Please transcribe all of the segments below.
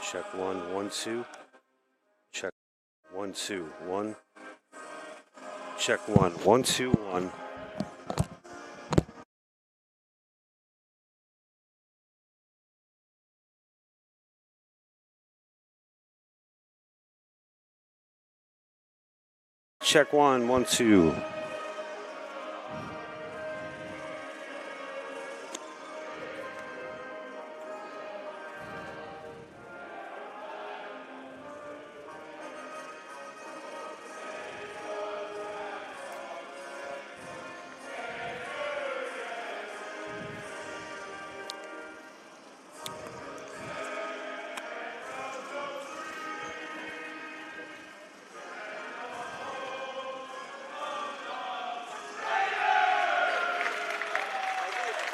Check 1, 1, 2. Check 1, 2, 1. Check 1, 1, 2, 1. Check 1, 1, 2.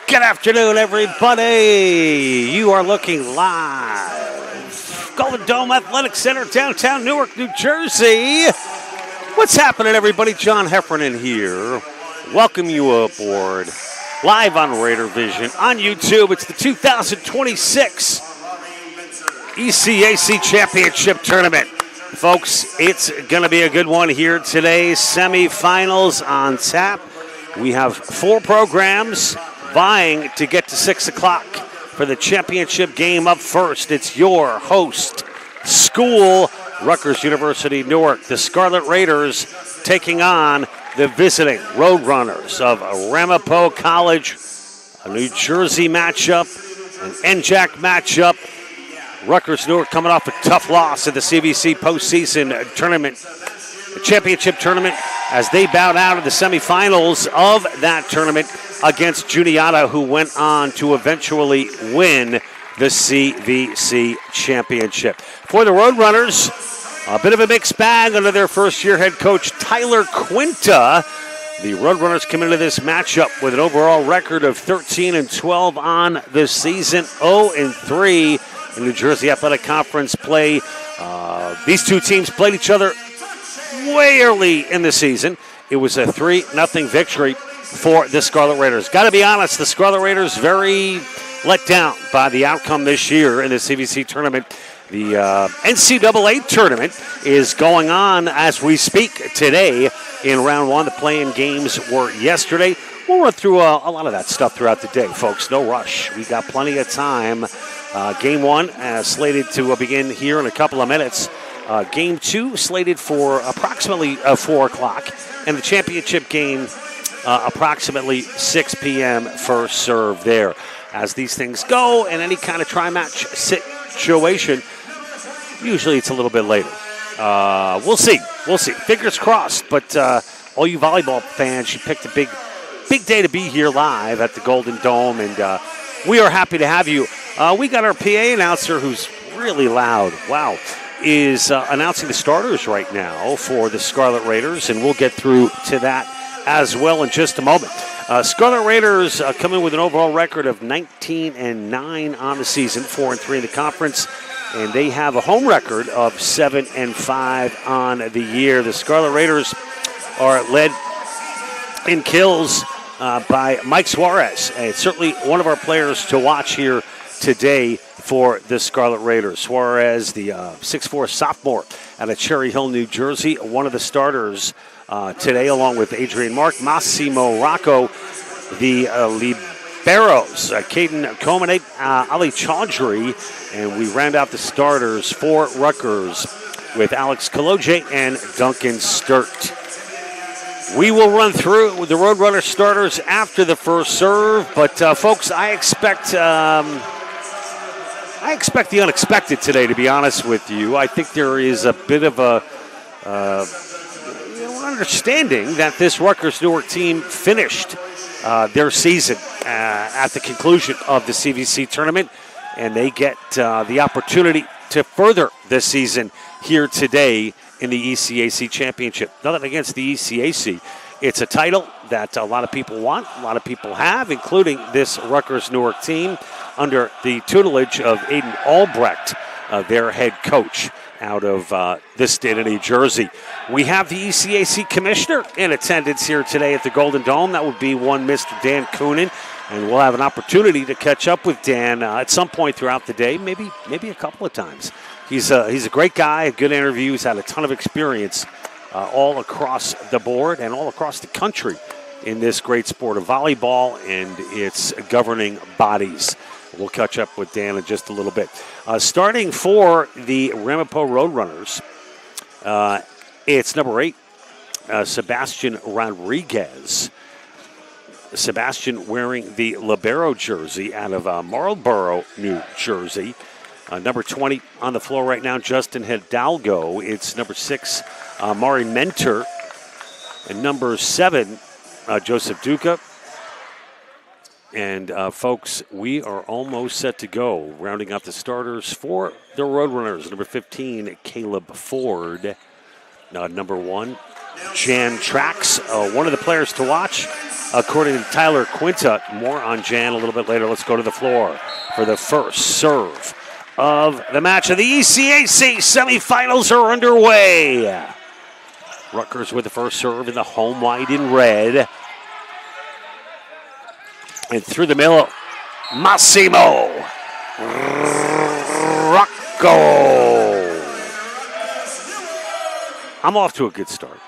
Good afternoon, everybody. You are looking live. Golden Dome Athletic Center, downtown Newark, New Jersey. What's happening, everybody? John Heffernan here. Welcome you aboard. Live on Raider Vision on YouTube. It's the 2026 ECAC Championship Tournament. Folks, it's going to be a good one here today. Semifinals on tap. We have 4 programs vying to get to 6 o'clock for the championship game. Up first, it's your host school, Rutgers University Newark. The Scarlet Raiders taking on the visiting Roadrunners of Ramapo College. A New Jersey matchup, an NJAC matchup. Rutgers Newark coming off a tough loss at the CVC postseason tournament, the championship tournament, as they bowed out of the semifinals of that tournament against Juniata, who went on to eventually win the CVC championship. For the Roadrunners, a bit of a mixed bag under their first-year head coach, Tyler Quinta. The Roadrunners come into this matchup with an overall record of 13-12 on the season, 0-3 in New Jersey Athletic Conference play. These two teams played each other way early in the season. It was a 3-0 victory for the Scarlet Raiders. Got to be honest, the Scarlet Raiders very let down by the outcome this year in the CVC tournament. The NCAA tournament is going on as we speak today in round 1. The play-in games were yesterday. We'll run through a lot of that stuff throughout the day, folks. No rush. We got plenty of time. Game 1 slated to begin here in a couple of minutes. Game 2 slated for approximately 4 o'clock. And the championship game approximately 6 p.m. first serve there. As these things go in any kind of tri-match situation, usually it's a little bit later. We'll see. Fingers crossed. But all you volleyball fans, you picked a big day to be here live at the Golden Dome, and we are happy to have you. We got our PA announcer who's really loud. Wow. Is announcing the starters right now for the Scarlet Raiders, and we'll get through to that as well in just a moment. Scarlet Raiders come in with an overall record of 19-9 on the season, 4-3 in the conference, and they have a home record of 7-5 on the year. The Scarlet Raiders are led in kills by Mike Suarez. It's certainly one of our players to watch here today for the Scarlet Raiders. Suarez, the 6'4 sophomore out of Cherry Hill, New Jersey, one of the starters today, along with Adrian Mark, Massimo Rocco, the liberos, Caden Comanate, Ali Chaudhry, and we round out the starters for Rutgers with Alex Kaloje and Duncan Sturt. We will run through the Roadrunner starters after the first serve, but folks, I expect the unexpected today, to be honest with you. I think there is a bit of a understanding that this Rutgers Newark team finished their season at the conclusion of the CVC tournament, and they get the opportunity to further this season here today in the ECAC championship. Nothing against the ECAC. It's a title that a lot of people want, a lot of people have, including this Rutgers Newark team under the tutelage of Aiden Albrecht. their head coach out of this state of New Jersey. We have the ECAC commissioner in attendance here today at the Golden Dome. That would be one Mr. Dan Coonan, and we'll have an opportunity to catch up with Dan at some point throughout the day, maybe a couple of times. He's a great guy, a good interview. He's had a ton of experience all across the board and all across the country in this great sport of volleyball and its governing bodies. We'll catch up with Dan in just a little bit. Starting for the Ramapo Roadrunners, it's number 8, Sebastian Rodriguez. Sebastian wearing the libero jersey out of Marlborough, New Jersey. Number 20 on the floor right now, Justin Hidalgo. It's number 6, Mari Mentor. And number 7, Joseph Duca. And, folks, we are almost set to go. Rounding out the starters for the Roadrunners. Number 15, Caleb Ford. Number 1, Jan Trax. One of the players to watch, according to Tyler Quinta. More on Jan a little bit later. Let's go to the floor for the first serve of the match of the ECAC semifinals are underway. Rutgers with the first serve in the home white in red. And through the middle, Massimo Rocco. I'm off to a good start.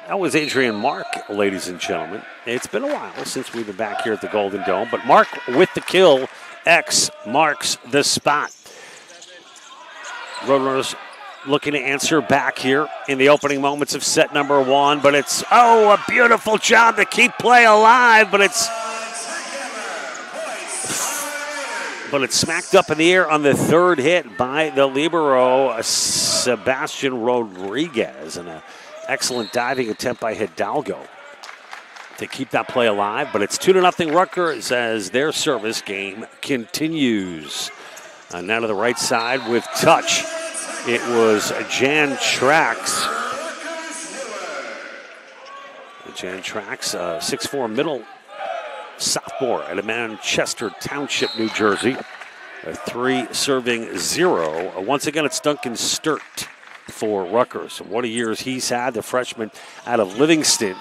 That was Adrian Mark, ladies and gentlemen. It's been a while since we've been back here at the Golden Dome, but Mark with the kill. X marks the spot. Roadrunners looking to answer back here in the opening moments of set number 1, but it's, a beautiful job to keep play alive, but it's smacked up in the air on the third hit by the libero, Sebastian Rodriguez, and an excellent diving attempt by Hidalgo to keep that play alive, but it's 2-0 Rutgers as their service game continues. Now to the right side with touch. It was Jan Trax. Jan Trax, 6'4" middle sophomore out of Manchester Township, New Jersey. A 3 serving 0. Once again, it's Duncan Sturt for Rutgers. What a years he's had, the freshman out of Livingston.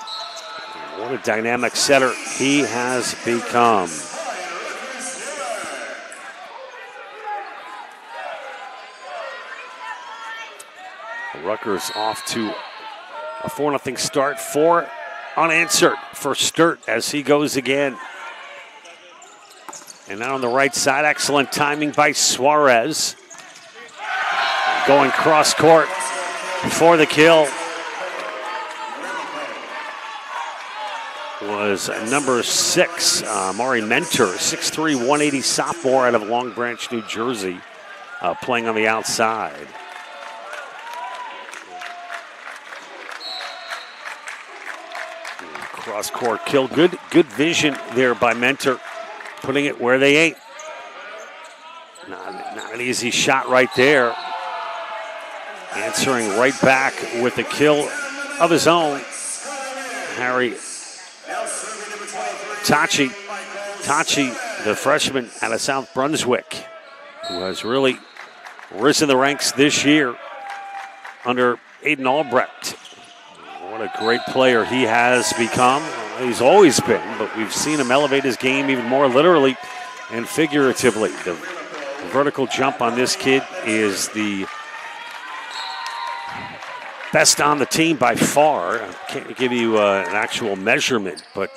What a dynamic setter he has become. Rutgers off to a 4-0 start. 4 unanswered for Sturt as he goes again. And now on the right side, excellent timing by Suarez. Going cross court for the kill was number 6, Mari Mentor, 6'3", 180 sophomore out of Long Branch, New Jersey, playing on the outside. Cross court kill, good vision there by Mentor, putting it where they ain't. Not an easy shot right there. Answering right back with the kill of his own, Harry Tachi, the freshman out of South Brunswick, who has really risen the ranks this year under Aiden Albrecht. What a great player he has become. He's always been, but we've seen him elevate his game even more literally and figuratively. The vertical jump on this kid is the best on the team by far. I can't give you an actual measurement, but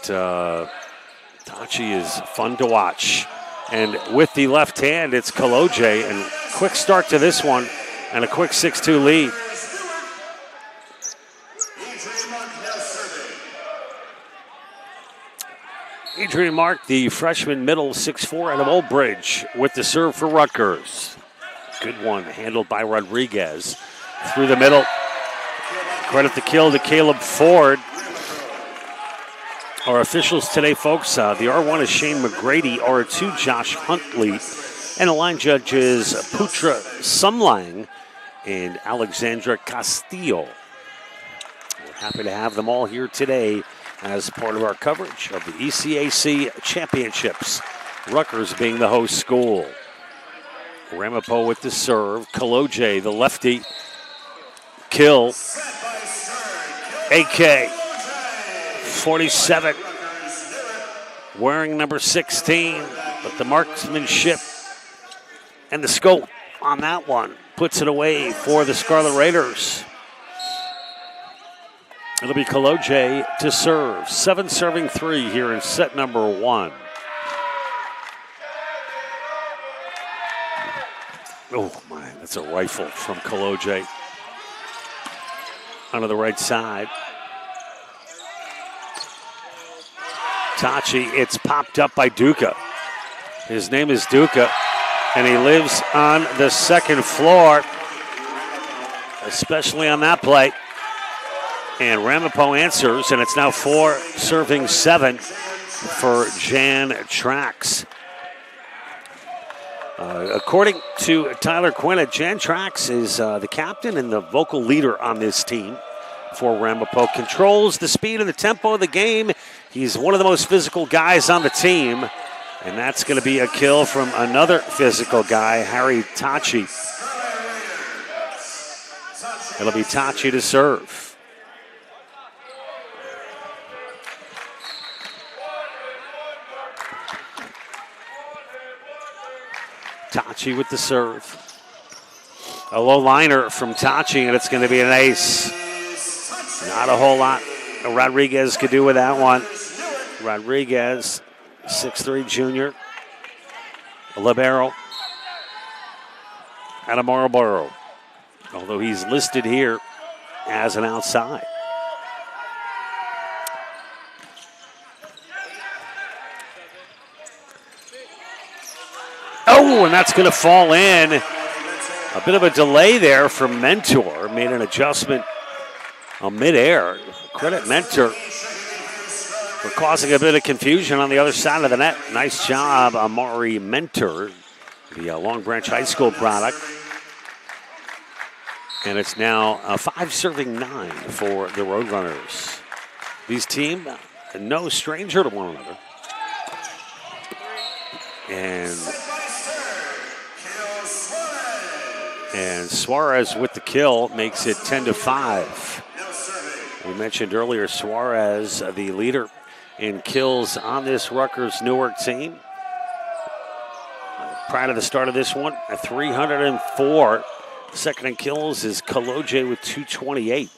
Tachi is fun to watch. And with the left hand, it's Kaloje, and quick start to this one and a quick 6-2 lead. Adrian Mark, the freshman middle, 6'4", out of Old Bridge, with the serve for Rutgers. Good one, handled by Rodriguez. Through the middle. Credit the kill to Caleb Ford. Our officials today, folks, the R1 is Shane McGrady, R2 Josh Huntley, and the line judges Putra Sumlang and Alexandra Castillo. We're happy to have them all here today as part of our coverage of the ECAC Championships, Rutgers being the host school. Ramapo with the serve. Kaloje, the lefty. Kill. AK. 47. Wearing number 16. But the marksmanship and the scope on that one puts it away for the Scarlet Raiders. It'll be Kaloje to serve. 7 serving 3 here in set number 1. Oh, my, that's a rifle from Kaloje. Onto the right side. Tachi, it's popped up by Duca. His name is Duca, and he lives on the second floor, especially on that play. And Ramapo answers, and it's now 4 serving 7 for Jan Trax. According to Tyler Quinn, Jan Trax is the captain and the vocal leader on this team for Ramapo. Controls the speed and the tempo of the game. He's one of the most physical guys on the team. And that's going to be a kill from another physical guy, Harry Tachi. It'll be Tachi to serve. Tachi with the serve. A low liner from Tachi, and it's going to be an ace. Not a whole lot Rodriguez could do with that one. Rodriguez, 6'3" junior. Libero out of Marlboro, although he's listed here as an outside. Oh, and that's going to fall in. A bit of a delay there from Mentor. Made an adjustment midair. Credit Mentor for causing a bit of confusion on the other side of the net. Nice job, Amari Mentor, the Long Branch High School product. And it's now 5 serving 9 for the Roadrunners. These teams, no stranger to one another. And Suarez with the kill makes it 10-5. We mentioned earlier Suarez, the leader in kills on this Rutgers Newark team. Prior to the start of this one, at 304. Second in kills is Kaloje with 228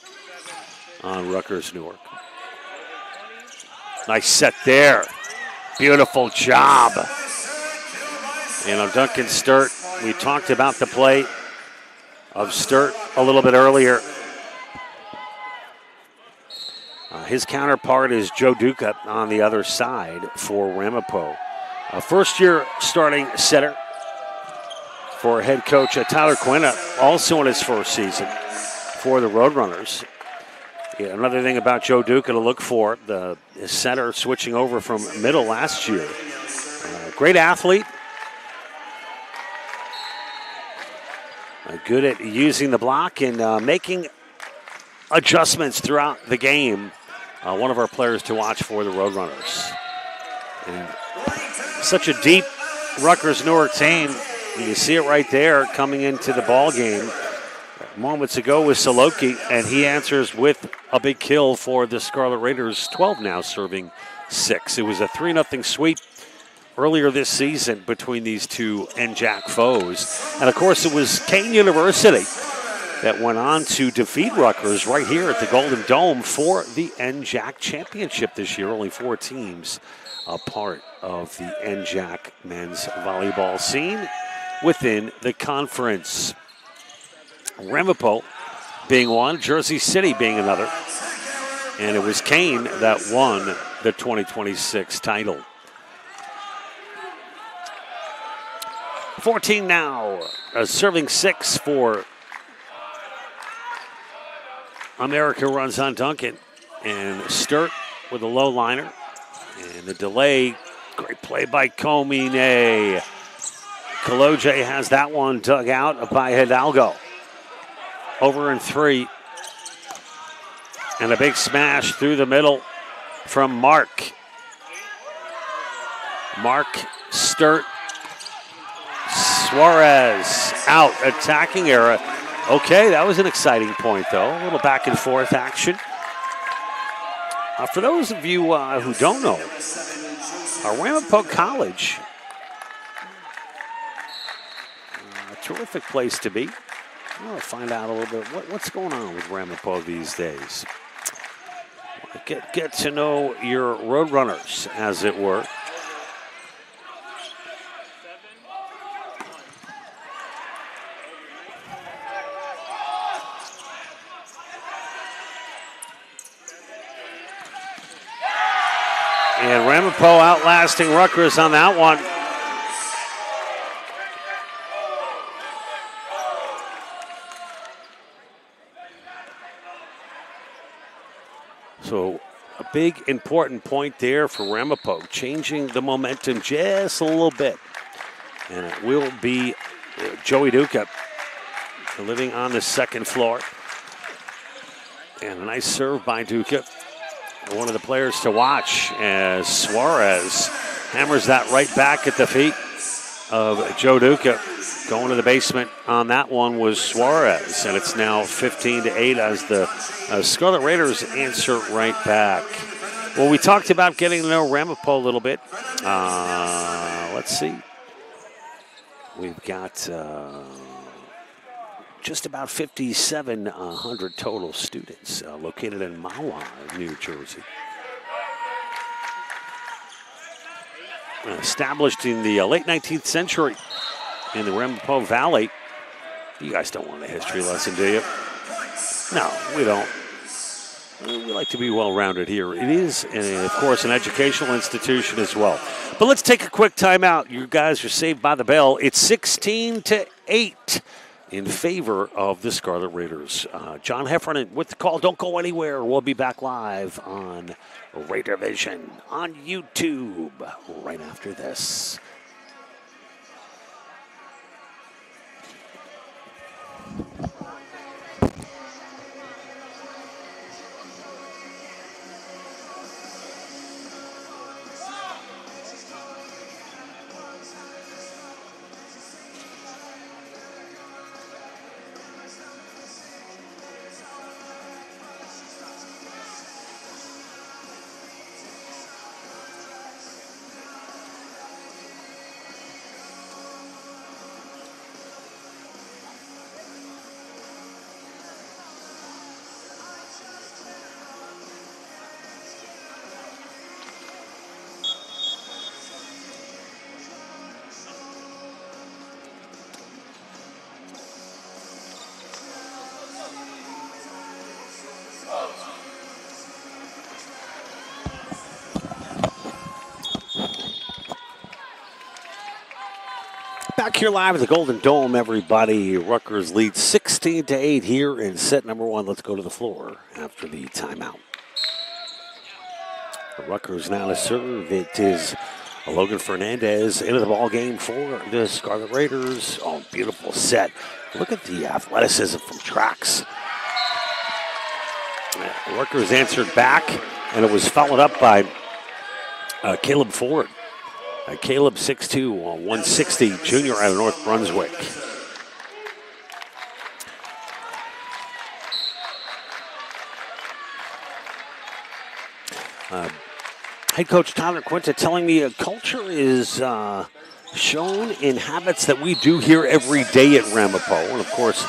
on Rutgers Newark. Nice set there. Beautiful job. Duncan Sturt, we talked about the play of Sturt a little bit earlier. His counterpart is Joe Duca on the other side for Ramapo. First-year starting setter for head coach Tyler Quinn, also in his first season for the Roadrunners. Yeah, another thing about Joe Duca to look for, the center switching over from middle last year. Great athlete. Good at using the block and making adjustments throughout the game. One of our players to watch for the Roadrunners. And such a deep Rutgers Newark team. You see it right there coming into the ball game. Moments ago with Saloki, and he answers with a big kill for the Scarlet Raiders. 12 now serving 6. It was a 3-0 sweep earlier this season between these two NJAC foes. And of course, it was Kane University that went on to defeat Rutgers right here at the Golden Dome for the NJAC championship this year. Only 4 teams a part of the NJAC men's volleyball scene within the conference. Ramapo being one, Jersey City being another. And it was Kane that won the 2026 title. 14 now, serving 6 for America runs on Duncan. And Sturt with a low liner. And the delay, great play by Comine. Kaloje has that one dug out by Hidalgo. Over in 3. And a big smash through the middle from Mark. Mark Sturt Suarez out, attacking era. Okay, that was an exciting point, though. A little back and forth action. For those of you who don't know, Ramapo College, a terrific place to be. I'll find out a little bit what's going on with Ramapo these days. Get to know your Roadrunners, as it were. And Ramapo outlasting Rutgers on that one. So a big important point there for Ramapo, changing the momentum just a little bit. And it will be Joey Duca living on the second floor. And a nice serve by Duca. One of the players to watch as Suarez hammers that right back at the feet of Joe Duca. Going to the basement on that one was Suarez, and it's now 15-8 as the Scarlet Raiders answer right back. Well, we talked about getting to know Ramapo a little bit. Let's see. We've got just about 5,700 total students located in Mahwah, New Jersey. Established in the late 19th century in the Ramapo Valley. You guys don't want a history lesson, do you? No, we don't. We like to be well-rounded here. It is, of course, an educational institution as well. But let's take a quick timeout. You guys are saved by the bell. It's 16-8. In favor of the Scarlet Raiders. John Heffernan with the call. Don't go anywhere. We'll be back live on Raider Vision on YouTube right after this. Back here live at the Golden Dome, everybody. Rutgers leads 16-8 here in set number one. Let's go to the floor after the timeout. Rutgers now to serve. It is Logan Fernandez into the ball game for the Scarlet Raiders. Oh, beautiful set. Look at the athleticism from Trax. Rutgers answered back, and it was followed up by Caleb Ford. Caleb, 6'2", 160, junior out of North Brunswick. Head coach Tyler Quinta telling me culture is shown in habits that we do here every day at Ramapo. And of course,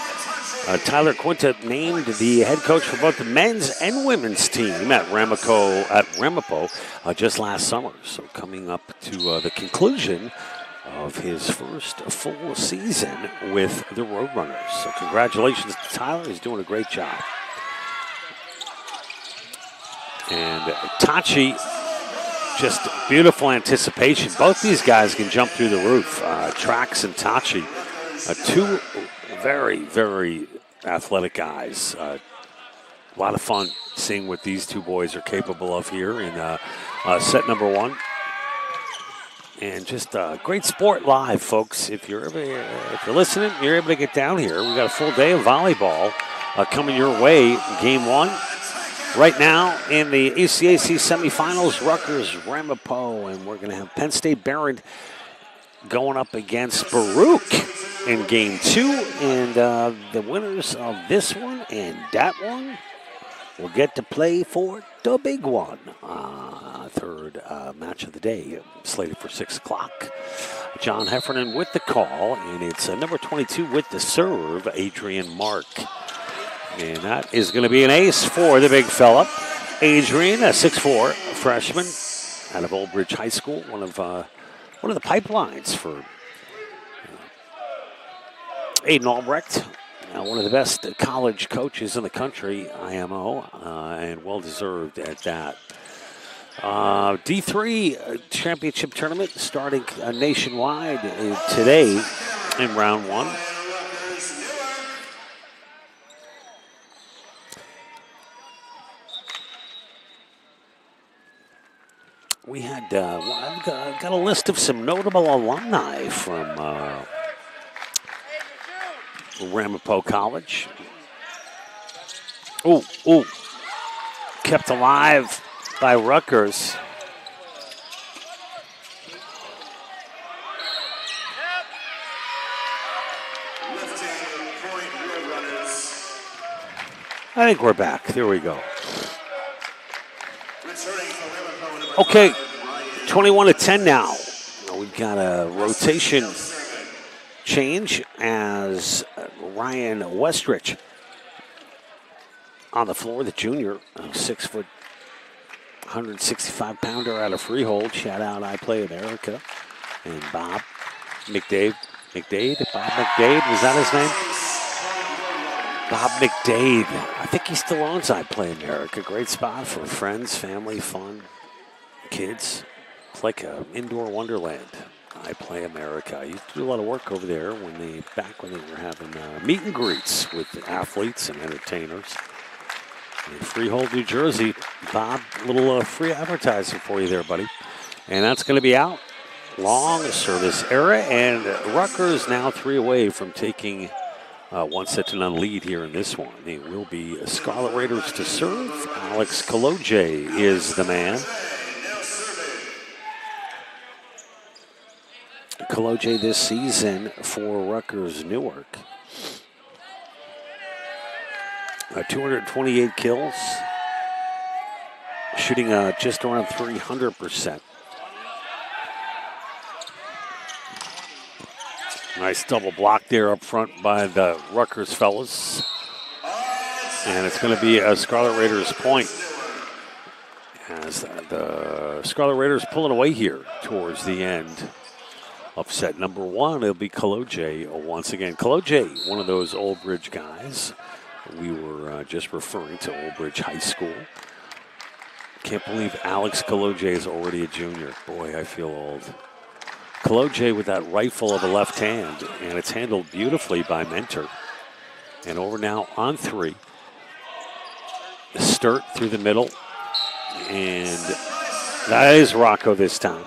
Tyler Quinta named the head coach for both the men's and women's team at Ramapo just last summer. So coming up to the conclusion of his first full season with the Roadrunners. So congratulations to Tyler. He's doing a great job. And Tachi, just beautiful anticipation. Both these guys can jump through the roof. Trax and Tachi, two very, very athletic guys. A lot of fun seeing what these two boys are capable of here in set number one. And just great sport live, folks. If you're listening, you're able to get down here. We got a full day of volleyball coming your way. Game one. Right now in the ECAC semifinals, Rutgers, Ramapo, and we're going to have Penn State Behrend going up against Baruch in game 2. And the winners of this one and that one will get to play for the big one. Third match of the day, slated for 6 o'clock. John Heffernan with the call, and it's number 22 with the serve, Adrian Mark. And that is going to be an ace for the big fella. Adrian, a 6'4" freshman out of Old Bridge High School, one of the pipelines for Aiden Albrecht. One of the best college coaches in the country, IMO, and well-deserved at that. D3 championship tournament starting nationwide today in round 1. We had, I've got a list of some notable alumni from Ramapo College. Ooh. Kept alive by Rutgers. I think we're back. There we go. Okay, 21-10 now. We've got a rotation change as Ryan Westrich on the floor, the junior, 6 foot, 165-pounder out of Freehold. Shout out I Play America. And Bob McDade, Bob McDade, was that his name? Bob McDade. I think he still owns I Play America. Great spot for friends, family, fun, kids. It's like an indoor wonderland. I Play America. I used to do a lot of work over there back when they were having meet and greets with athletes and entertainers. In Freehold, New Jersey. Bob, a little free advertising for you there, buddy. And that's going to be out. Long service era, and Rutgers now 3 away from taking 1-0 lead here in this one. It will be Scarlet Raiders to serve. Alex Kaloje is the man. Kaloje this season for Rutgers Newark. 228 kills. Shooting just around 300%. Nice double block there up front by the Rutgers fellas. And it's going to be a Scarlet Raiders point. As the Scarlet Raiders pulling away here towards the end. Upset number 1, it'll be Kaloje once again. Kaloje, one of those Old Bridge guys. We were just referring to Old Bridge High School. Can't believe Alex Kaloje is already a junior. Boy, I feel old. Kaloje with that rifle of the left hand, and it's handled beautifully by Mentor. And over now on 3. Sturt through the middle, and that is Rocco this time.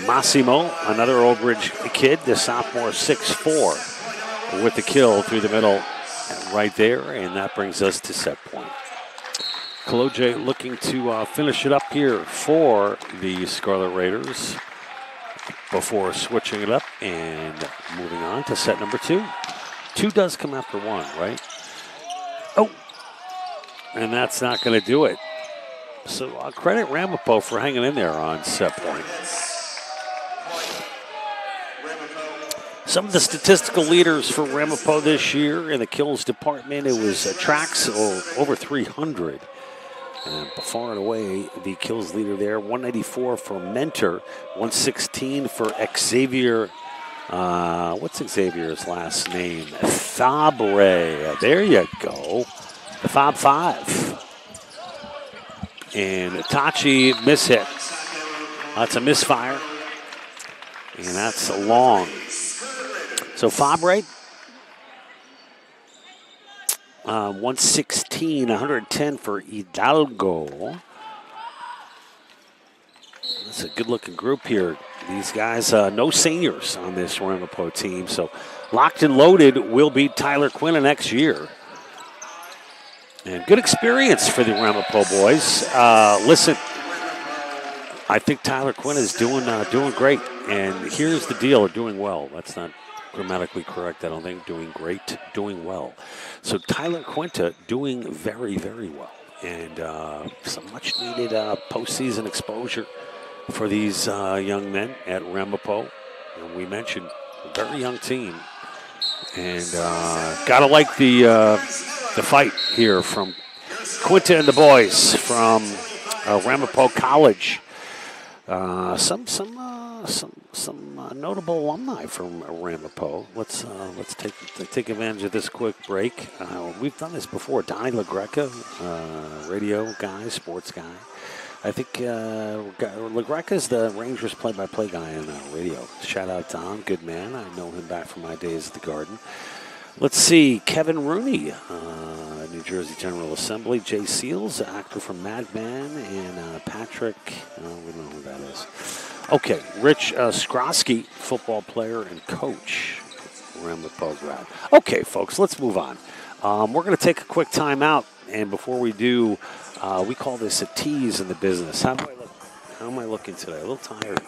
Massimo, another Old Bridge kid, the sophomore, 6'4", with the kill through the middle right there, and that brings us to set point. Kaloje looking to finish it up here for the Scarlet Raiders before switching it up and moving on to set number 2. 2 does come after 1, right? Oh, and that's not going to do it. So I'll credit Ramapo for hanging in there on set point. Some of the statistical leaders for Ramapo this year in the kills department, it was tracks over 300. And far and away, the kills leader there, 194 for Mentor, 116 for Xavier. What's Xavier's last name? Fabre. There you go. The Fab 5. And Tachi mishit. That's a misfire. And that's a long. So Fabre, 116, 110 for Hidalgo. That's a good-looking group here. These guys, no seniors on this Ramapo team, so locked and loaded will be Tyler Quinn next year. And good experience for the Ramapo boys. Listen, I think Tyler Quinn is doing great. And here's the deal, doing well. That's not grammatically correct, I don't think. Doing great, doing well. So Tyler Quinta doing very, very well. And some much-needed postseason exposure for these young men at Ramapo. And we mentioned a very young team. And gotta like the fight here from Quinta and the boys from Ramapo College. Some notable alumni from Ramapo. Let's take advantage of this quick break. We've done this before. Donnie LaGreca, radio guy, sports guy. I think LaGreca is the Rangers play-by-play guy on radio. Shout out Don, good man. I know him back from my days at the Garden. Let's see, Kevin Rooney, New Jersey General Assembly. Jay Seals, actor from Mad Men, and Patrick, we don't know who that is. Okay, Rich Skrosky, football player and coach, Ramapo grad. Okay, folks, let's move on. We're going to take a quick time out, and before we do, we call this a tease in the business. How am I looking today? A little tired.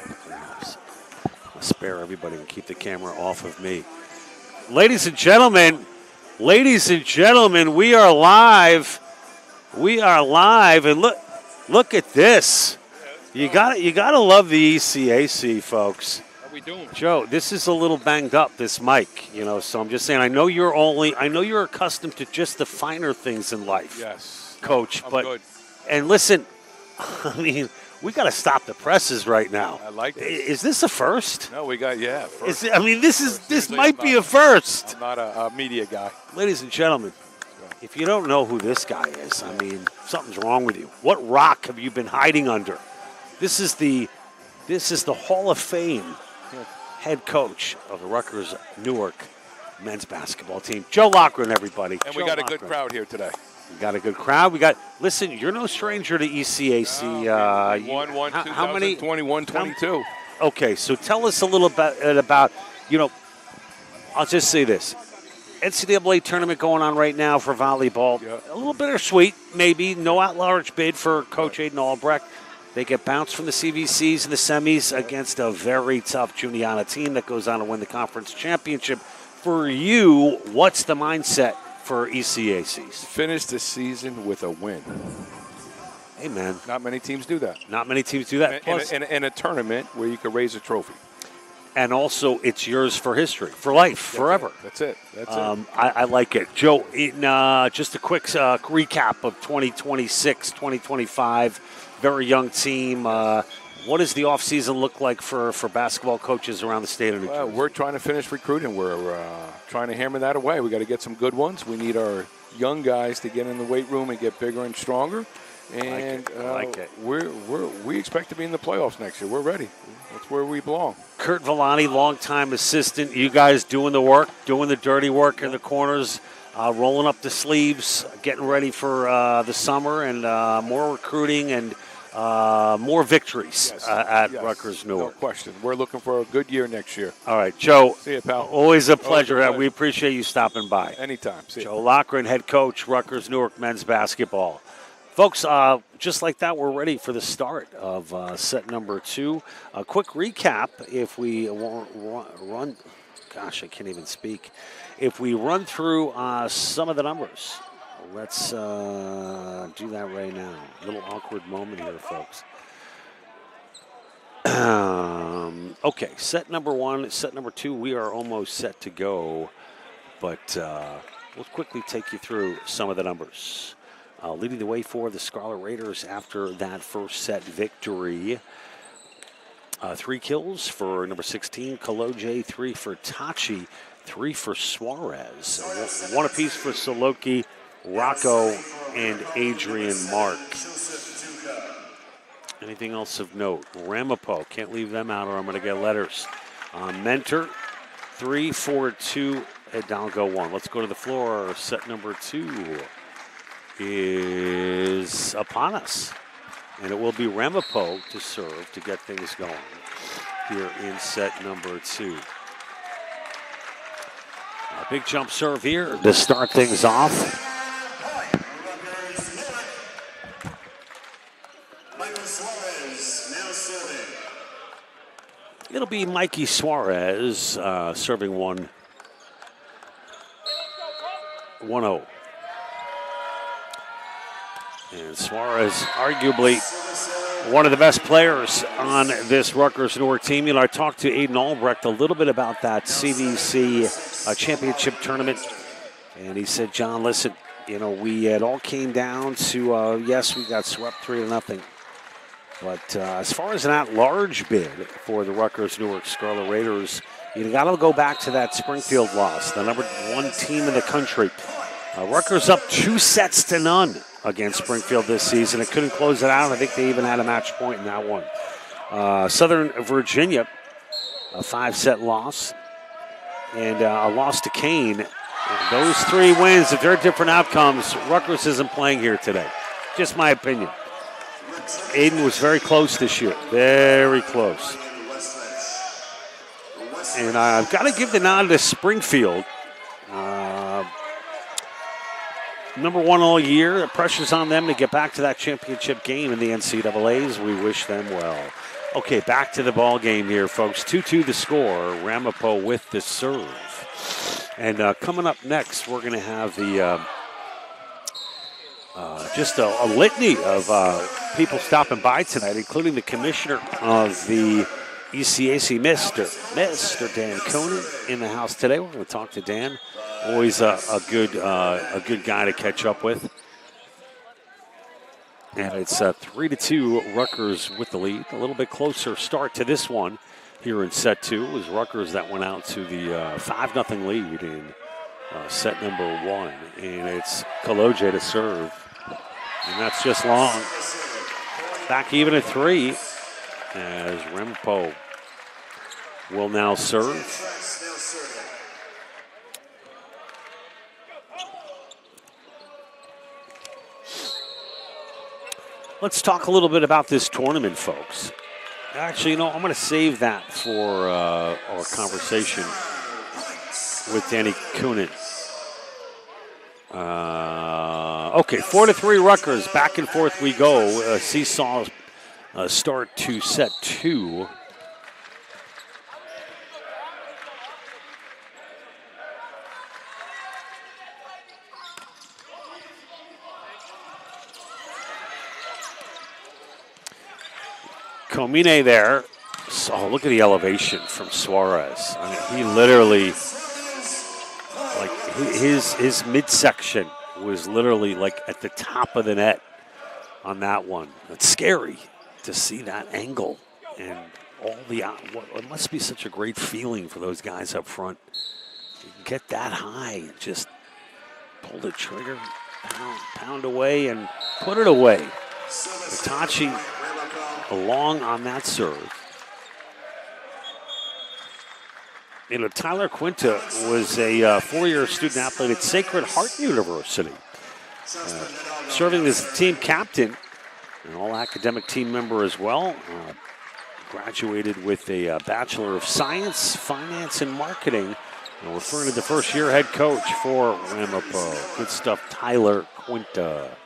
I'll spare everybody and keep the camera off of me. Ladies and gentlemen, we are live. We are live, and look at this. You gotta love the ECAC, folks. How we doing? Joe, this is a little banged up, this mic, so I'm just saying, I know you're accustomed to just the finer things in life. Yes. Coach, I'm but good. And listen, I mean, we got to stop the presses right now. I like this. Is this a first? No, we got, first. This might be a first. I'm not a media guy. Ladies and gentlemen, if you don't know who this guy is, I mean, something's wrong with you. What rock have you been hiding under? This is the Hall of Fame head coach of the Rutgers Newark men's basketball team, Joe Loughran, everybody. And we got a good crowd here today. We got a good crowd. Listen, you're no stranger to ECAC. How many? 21, 22. Okay, so tell us a little bit about, I'll just say this. NCAA tournament going on right now for volleyball. Yeah. A little bittersweet, maybe. No at-large bid for Coach Aiden Albrecht. They get bounced from the CVCs in the semis against a very tough Juniata team that goes on to win the conference championship. For you, what's the mindset for ECACs? Finish the season with a win. Hey, man. Not many teams do that. Plus, in a tournament where you could raise a trophy. And also, it's yours for history, for life, forever. That's it. I like it. Joe, just a quick recap of 2026, 2025. Very young team. What does the offseason look like for basketball coaches around the state of New Jersey? Well, we're trying to finish recruiting. We're trying to hammer that away. We got to get some good ones. We need our young guys to get in the weight room and get bigger and stronger. And I like it. We expect to be in the playoffs next year. We're ready. That's where we belong. Kurt Villani, longtime assistant. You guys doing the work, doing the dirty work in the corners, rolling up the sleeves, getting ready for the summer and more recruiting and more victories at Rutgers Newark. No question. We're looking for a good year next year. All right, Joe. See you, pal. Always a pleasure. We appreciate you stopping by. Anytime. See Joe Loughran, head coach, Rutgers Newark men's basketball. Folks, just like that, we're ready for the start of set number 2. A quick recap, if we run, gosh, I can't even speak. If we run through some of the numbers, let's do that right now. A little awkward moment here, folks. Okay, set number 1, set number 2, we are almost set to go, but we'll quickly take you through some of the numbers. Leading the way for the Scarlet Raiders after that first set victory. 3 kills for number 16, Kaloje, 3 for Tachi, 3 for Suarez, 1 apiece for Soloki, Rocco, and Adrian Mark. Anything else of note? Ramapo, can't leave them out or I'm going to get letters. Mentor, 3, 4, 2, Hidalgo, 1. Let's go to the floor. Set number 2 is upon us. And it will be Ramapo to serve to get things going here in set number 2. A big jump serve here to start things off. It'll be Mikey Suarez serving 1-0. And Suarez, arguably one of the best players on this Rutgers Newark team. You know, I talked to Aiden Albrecht a little bit about that CVC championship tournament. And he said, John, listen, you know, it all came down to, yes, we got swept 3-0. But as far as an at-large bid for the Rutgers Newark Scarlet Raiders, you got to go back to that Springfield loss, the #1 team in the country. Rutgers up 2-0 against Springfield this season. It couldn't close it out. I think they even had a match point in that one. Southern Virginia, a 5-set loss, and a loss to Kane. And those 3 wins, if they're different outcomes, Rutgers isn't playing here today. Just my opinion. Aiden was very close this year, very close. And I've got to give the nod to Springfield. #1 all year. The pressure's on them to get back to that championship game in the NCAAs. We wish them well. Okay, back to the ball game here, folks. 2-2 the score. Ramapo with the serve. And coming up next, we're going to have the just a litany of people stopping by tonight, including the commissioner of the ECAC, Mr. Dan Conan, in the house today. We're going to talk to Dan. Always a good guy to catch up with. And it's 3-2 Rutgers with the lead. A little bit closer start to this one here in set 2. It was Rutgers that went out to the 5-0 lead in set #1. And it's Kaloje to serve. And that's just long. Back even at 3 as Ramapo will now serve. Let's talk a little bit about this tournament, folks. Actually, you know, I'm going to save that for our conversation with Danny Coonan. Okay, 4-3 Rutgers. Back and forth we go. Seesaw start to set 2. Comine there. Oh, look at the elevation from Suarez. I mean, he literally, like, his midsection was literally like at the top of the net on that one. It's scary to see that angle and all the. It must be such a great feeling for those guys up front. You can get that high, just pull the trigger, pound away, and put it away. Itachi along on that serve. You know, Tyler Quinta was a 4-year student athlete at Sacred Heart University, serving as the team captain, an all-academic team member as well. Graduated with a Bachelor of Science, Finance, and Marketing. And referring to the first-year head coach for Ramapo. Good stuff, Tyler Quinta.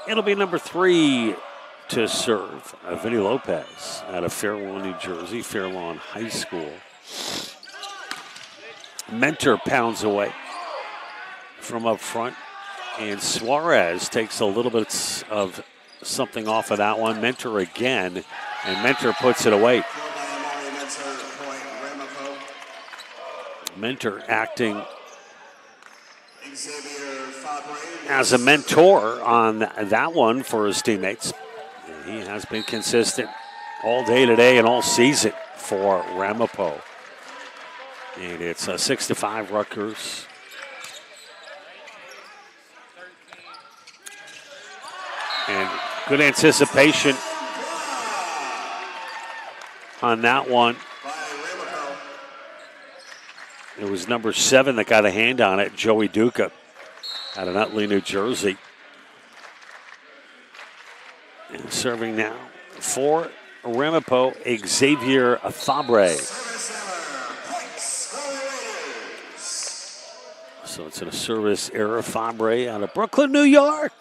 It'll be number 3 to serve, Vinny Lopez out of Fair Lawn, New Jersey, Fair Lawn High School. Mentor pounds away from up front, and Suarez takes a little bit of something off of that one. Mentor again, and Mentor puts it away. Mentor acting as a mentor on that one for his teammates. And he has been consistent all day today and all season for Ramapo. And it's 6-5 Rutgers. And good anticipation on that one. It was number 7 that got a hand on it, Joey Duca, out of Nutley, New Jersey. And serving now for Ramapo, Xavier Fabre. So it's in a service error. Fabre out of Brooklyn, New York.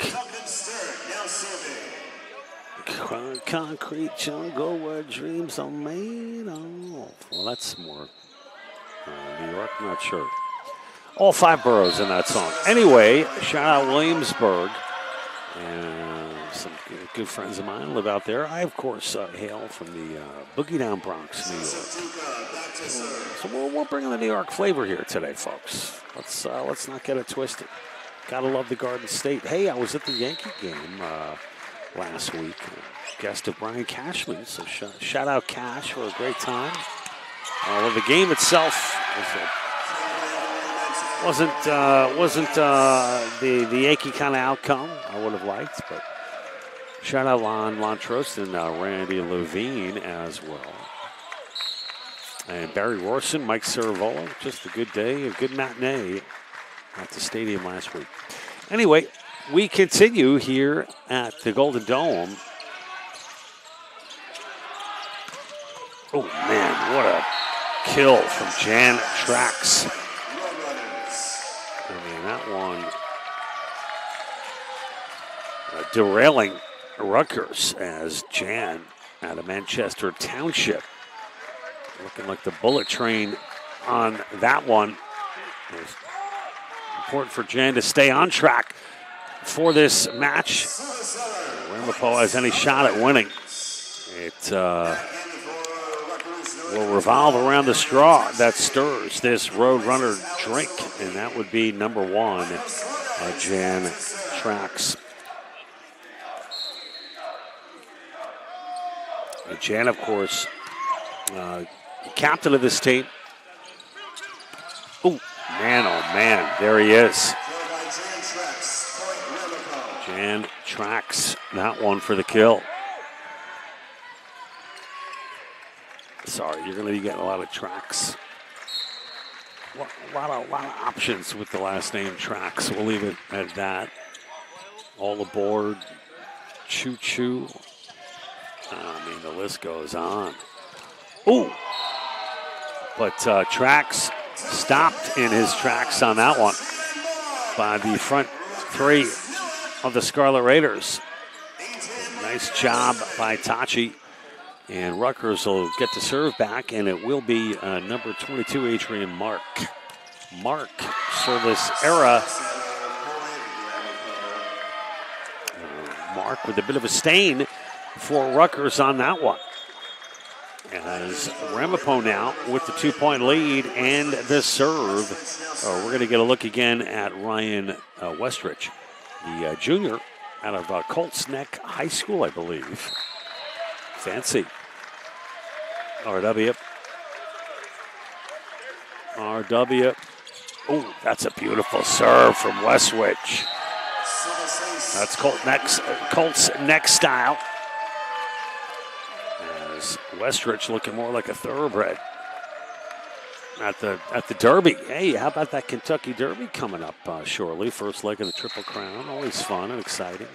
Concrete jungle where dreams are made of. Well, that's more New York, not sure. All 5 boroughs in that song. Anyway, shout out Williamsburg. And some good friends of mine live out there. I, of course, hail from the Boogie Down Bronx, New York. So we're bringing the New York flavor here today, folks. Let's not get it twisted. Gotta love the Garden State. Hey, I was at the Yankee game last week. Guest of Brian Cashman. So shout out Cash for a great time. Well, the game itself wasn't the Yankee kind of outcome I would have liked, but shout out Lon Trost and Randy Levine as well. And Barry Rorson, Mike Ceravola, just a good day, a good matinee at the stadium last week. Anyway, we continue here at the Golden Dome. Oh, man, what a kill from Jan Trax. I mean, that one derailing Rutgers as Jan out of Manchester Township. Looking like the bullet train on that one. It's important for Jan to stay on track for this match. Ramapo has any shot at winning. It will revolve around the straw that stirs this Roadrunner drink, and that would be number 1, Jan Trax. And Jan, of course, captain of this team. Oh man, there he is. Jan Trax, that one for the kill. Sorry, you're going to be getting a lot of Trax. A lot of options with the last name Trax. We'll leave it at that. All aboard. Choo choo. I mean, the list goes on. Ooh. But Trax stopped in his tracks on that one by the front 3 of the Scarlet Raiders. Nice job by Tachi. And Rutgers will get the serve back, and it will be number 22, Adrian Mark. Mark, service era. Mark with a bit of a stain for Rutgers on that one. As Ramapo now with the 2-point lead and the serve. We're going to get a look again at Ryan Westrich, the junior out of Colts Neck High School, I believe. Fancy. RW. Oh, that's a beautiful serve from Westwich. That's Colts neck style. As Westrich looking more like a thoroughbred at the Derby. Hey, how about that Kentucky Derby coming up shortly? First leg of the Triple Crown. Always fun and exciting.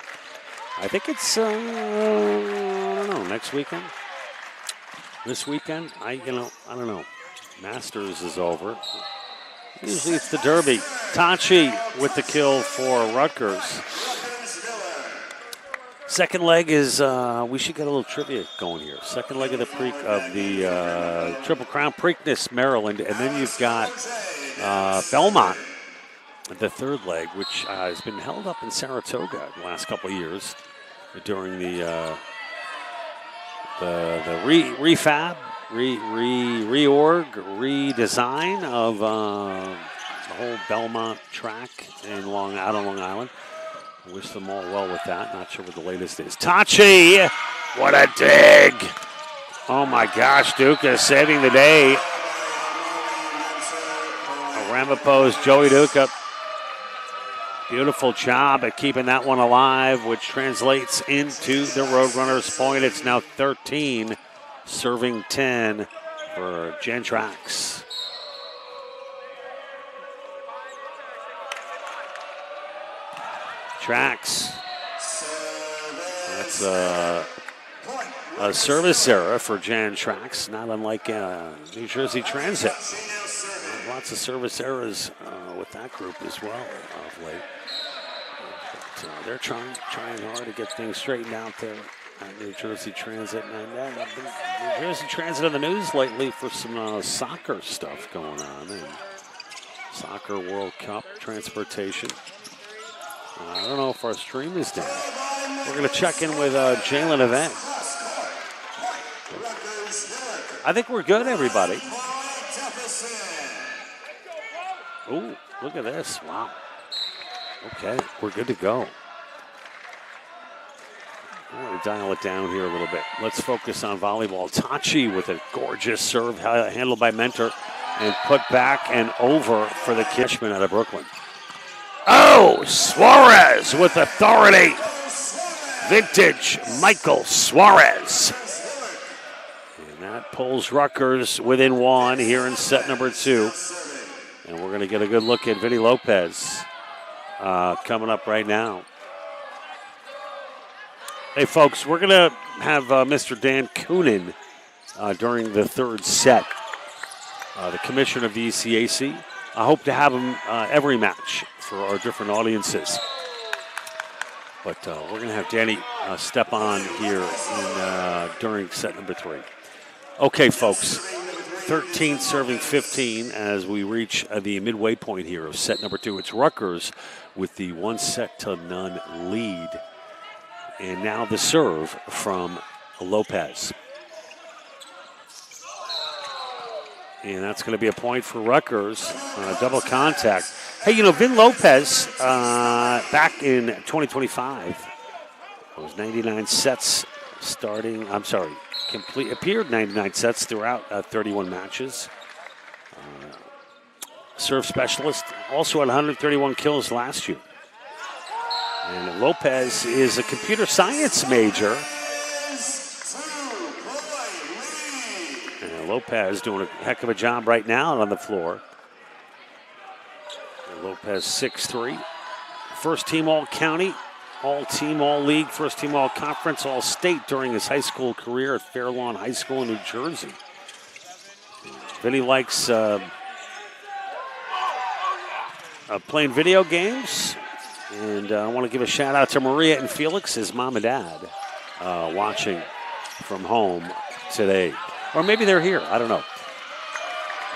I think it's I don't know, next weekend. This weekend, I don't know. Masters is over. Usually it's the Derby. Tachi with the kill for Rutgers. Second leg is, we should get a little trivia going here. Second leg of the Triple Crown, Preakness, Maryland. And then you've got Belmont, the third leg, which has been held up in Saratoga the last couple of years during the refab, reorg, redesign of the whole Belmont track out on Long Island. I wish them all well with that. Not sure what the latest is. Tachi, what a dig! Oh my gosh, Duca saving the day. Ramapo's Joey Duca. Beautiful job at keeping that one alive, which translates into the Roadrunners' point. It's now 13, serving 10 for Gentrax. Trax. That's a service error for Jan Trax, not unlike New Jersey Transit. Lots of service errors with that that group as well of late. But, they're trying hard to get things straightened out there at New Jersey Transit. And New Jersey Transit in the news lately for some soccer stuff going on. And Soccer World Cup transportation. I don't know if our stream is down. We're going to check in with Jalen Event. I think we're good, everybody. Ooh, look at this. Wow. Okay, we're good to go. I want to dial it down here a little bit. Let's focus on volleyball. Tachi with a gorgeous serve handled by Mentor and put back and over for the Kishman out of Brooklyn. Oh, Suarez with authority. Vintage Michael Suarez. And that pulls Rutgers within one here in set number 2. And we're going to get a good look at Vinny Lopez coming up right now. Hey, folks, we're going to have Mr. Dan Coonan during the third set, the commissioner of the ECAC. I hope to have him every match for our different audiences. But we're going to have Danny step on here during set number 3. Okay, folks, 13 serving 15 as we reach the midway point here of set number 2. It's Rutgers with the 1-0 lead. And now the serve from Lopez. And that's going to be a point for Rutgers. Double contact. Hey, you know, Vin Lopez, back in 2025, was 99 sets starting, appeared 99 sets throughout 31 matches. Serve specialist, also had 131 kills last year. And Lopez is a computer science major. And Lopez doing a heck of a job right now on the floor. And Lopez 6'3". First team all-county, all-team, all-league, first team all-conference, all-state during his high school career at Fairlawn High School in New Jersey. Vinny likes playing video games. And I want to give a shout out to Maria and Felix, his mom and dad, watching from home today. Or maybe they're here, I don't know.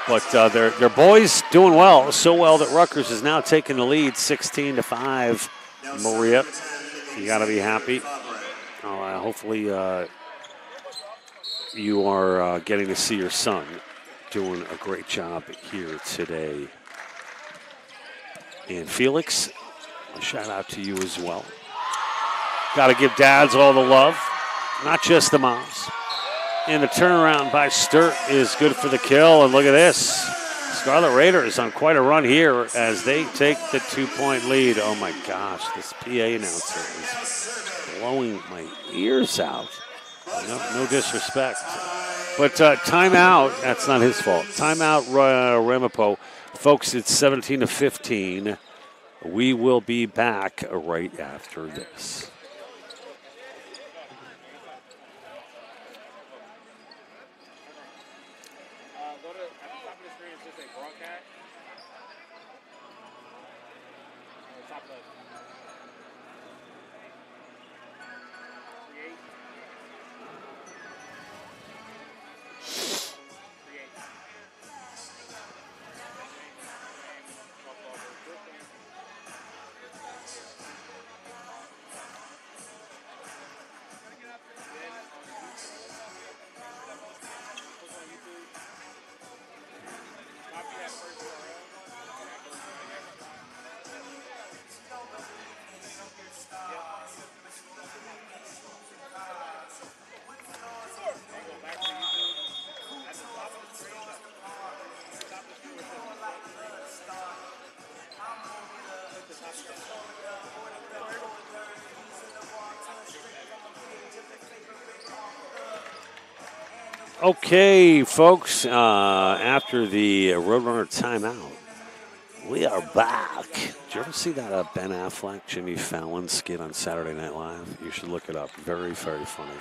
But their boys doing well, so well that Rutgers is now taking the lead 16-5. Maria, you got to be happy. Hopefully you are getting to see your son doing a great job here today. And Felix, a shout out to you as well. Got to give dads all the love, not just the moms. And the turnaround by Sturt is good for the kill. And look at this. Scarlet Raiders on quite a run here as they take the 2-point lead. Oh my gosh, this PA announcer is blowing my ears out. No disrespect. But timeout, that's not his fault. Timeout, Ramapo. Folks, it's 17-15. We will be back right after this. Okay, folks, after the Roadrunner timeout, we are back. Did you ever see that Ben Affleck, Jimmy Fallon skit on Saturday Night Live? You should look it up. Very, very funny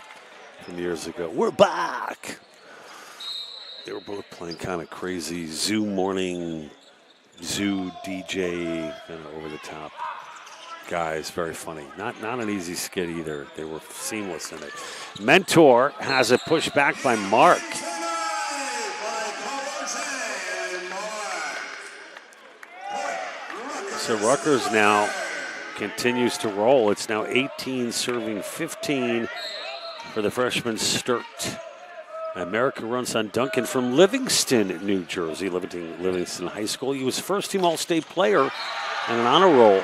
from years ago. We're back. They were both playing kind of crazy Zoo morning Zoo DJ, kind of over the top guys. Very funny. Not an easy skit either. They were seamless in it. Mentor has it pushed back by Mark. So Rutgers now continues to roll. It's now 18 serving 15 for the freshman Sturt. American runs on Duncan from Livingston, New Jersey, Livingston High School. He was first-team All-State player and an honor roll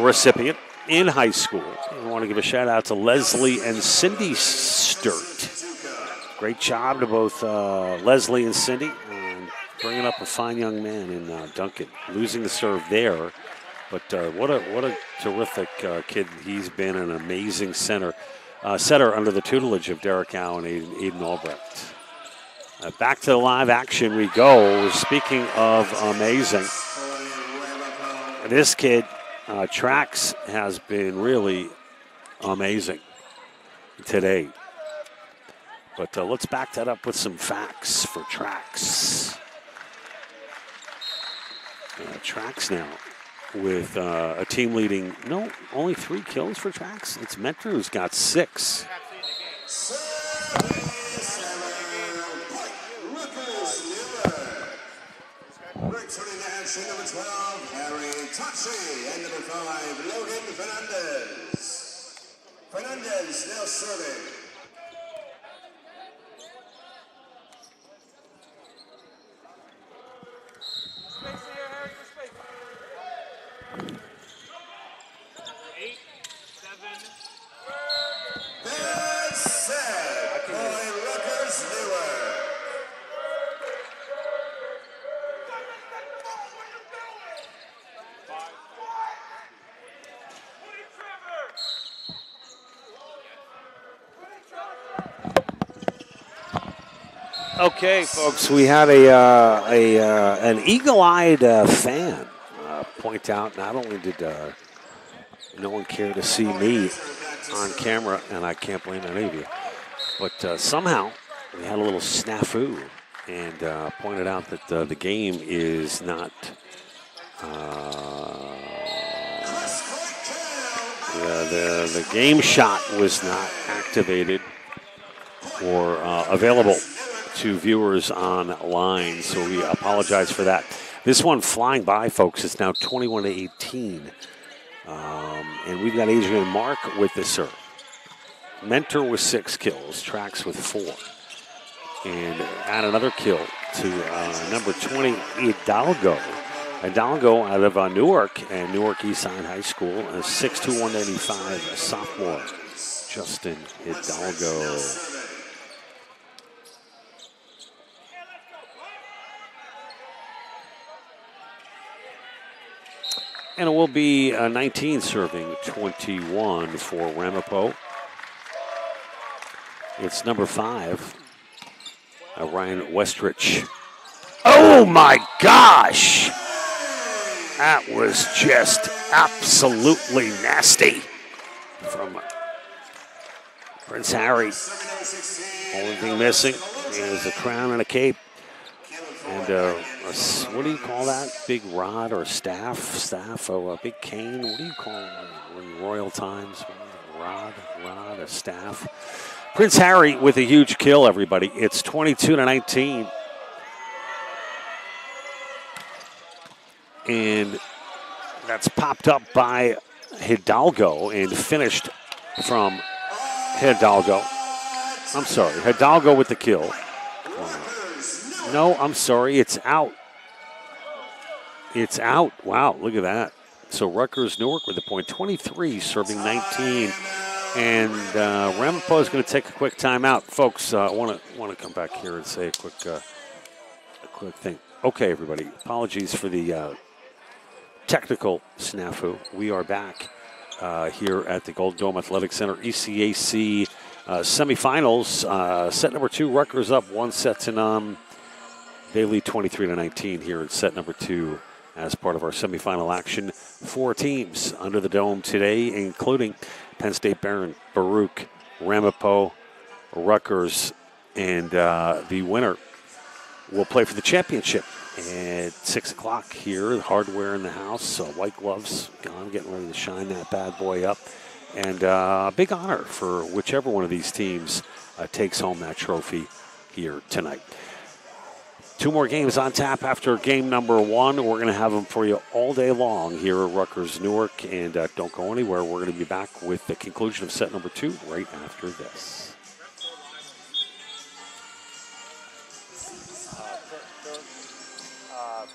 recipient in high school. I want to give a shout-out to Leslie and Cindy Sturt. Great job to both Leslie and Cindy and bringing up a fine young man in Duncan. Losing the serve there, but what a terrific kid he's been, an amazing setter under the tutelage of Derek Howe and Aiden Albrecht. Back to the live action we go. Speaking of amazing, this kid, Trax, has been really amazing today. But let's back that up with some facts for Trax. Trax now with a team leading, only 3 kills for Trax. It's Mentor who's got 6. Returning to action, number 12, Harry Tachi, and number 5, Logan Fernandez. Fernandez now serving. Okay, folks, we had an eagle-eyed fan point out. Not only did no one care to see me on camera, and I can't blame any of you, but somehow we had a little snafu and pointed out that the game is not the game shot was not activated or available to viewers online, so we apologize for that. This one flying by, folks, is now 21-18, and we've got Adrian Mark with the serve. Mentor with 6 kills, Trax with 4, and add another kill to number 20, Hidalgo. Hidalgo out of Newark and Newark Eastside High School, a 6'2", 185 sophomore, Justin Hidalgo. And it will be 19 serving 21 for Ramapo. It's number 5, Ryan Westrich. Oh my gosh! That was just absolutely nasty from Prince Harry. Only thing missing is a crown and a cape. And what do you call that? Big rod or staff? Oh, a big cane? What do you call it in royal times? Rod, a staff. Prince Harry with a huge kill, everybody. It's 22-19. And that's popped up by Hidalgo and finished from Hidalgo. I'm sorry, Hidalgo with the kill. No, I'm sorry, it's out. It's out. Wow, look at that. So Rutgers Newark with the point, 23 serving 19. And Ramapo is going to take a quick timeout. Folks, I want to come back here and say a quick thing. Okay, everybody, apologies for the technical snafu. We are back here at the Golden Dome Athletic Center, ECAC semifinals. Set number 2, Rutgers up 1 set to none. They lead 23-19 here in set number 2 as part of our semifinal action. 4 teams under the dome today, including Penn State, Baruch, Ramapo, Rutgers, and the winner will play for the championship at 6 o'clock here. The hardware in the house, white gloves. I'm getting ready to shine that bad boy up. And a big honor for whichever one of these teams takes home that trophy here tonight. 2 more games on tap after game number 1. We're going to have them for you all day long here at Rutgers Newark. And don't go anywhere. We're going to be back with the conclusion of set number 2 right after this.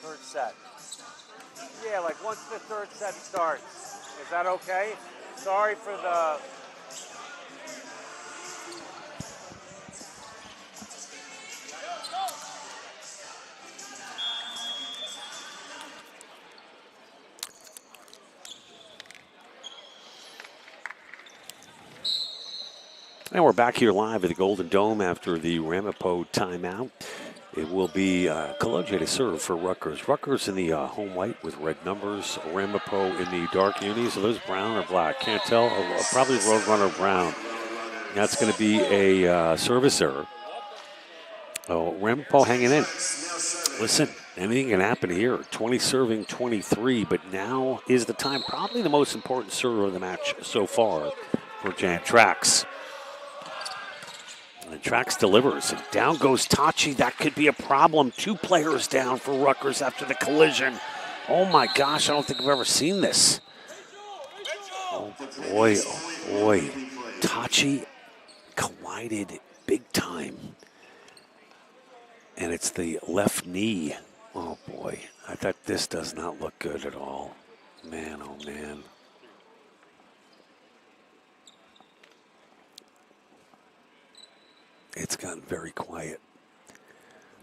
Third set. Yeah, like once the third set starts. Is that okay? Sorry for the... And we're back here live at the Golden Dome after the Ramapo timeout. It will be Kaloje to serve for Rutgers. Rutgers in the home white with red numbers. Ramapo in the dark unis. Are those brown or black? Can't tell. Probably Roadrunner brown. That's going to be a service error. Oh, Ramapo hanging in. Listen, anything can happen here. 20 serving 23, but now is the time. Probably the most important server of the match so far for Jan Trax. And Trax delivers, and down goes Tachi. That could be a problem. 2 players down for Rutgers after the collision. Oh my gosh, I don't think I've ever seen this. Oh boy, Tachi collided big time. And it's the left knee. Oh boy, I thought this does not look good at all. Man, oh man. It's gotten very quiet.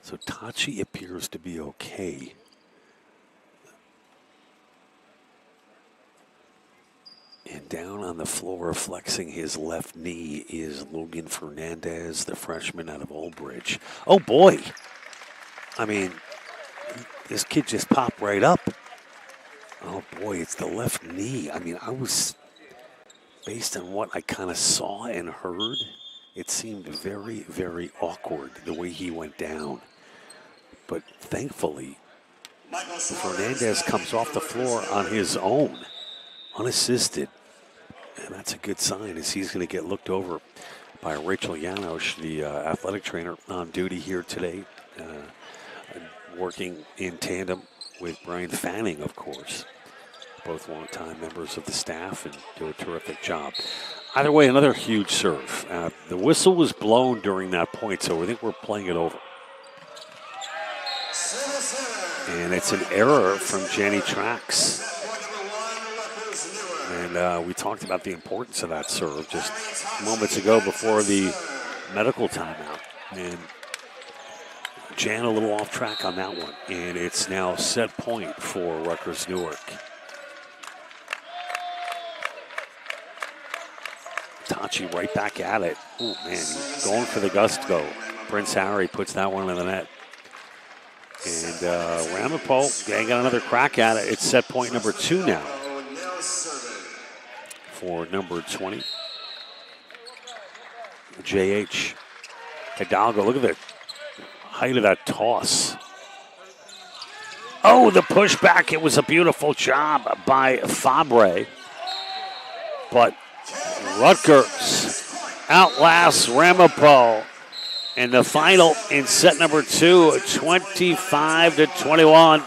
So Tachi appears to be okay. And down on the floor, flexing his left knee, is Logan Fernandez, the freshman out of Old Bridge. Oh boy! I mean, this kid just popped right up. Oh boy, it's the left knee. I mean, based on what I kind of saw and heard, it seemed very, very awkward the way he went down. But thankfully, Fernandez comes off the floor on his own, unassisted. And that's a good sign, as he's going to get looked over by Rachel Janosch, the athletic trainer on duty here today, working in tandem with Brian Fanning, of course. Both longtime members of the staff and do a terrific job. Either way, another huge serve. The whistle was blown during that point, so I think we're playing it over. And it's an error from Jenny Trax. And we talked about the importance of that serve just moments ago before the medical timeout. And Jan a little off track on that one. And it's now set point for Rutgers Newark. Tachi right back at it. Oh, man, he's going for the gusto. Prince Harry puts that one in the net. And Ramapo got another crack at it. It's set point number 2 now for number 20. JH Hidalgo. Look at the height of that toss. Oh, the pushback. It was a beautiful job by Fabre. But Rutgers outlasts Ramapo in the final in set number 2, 25-21.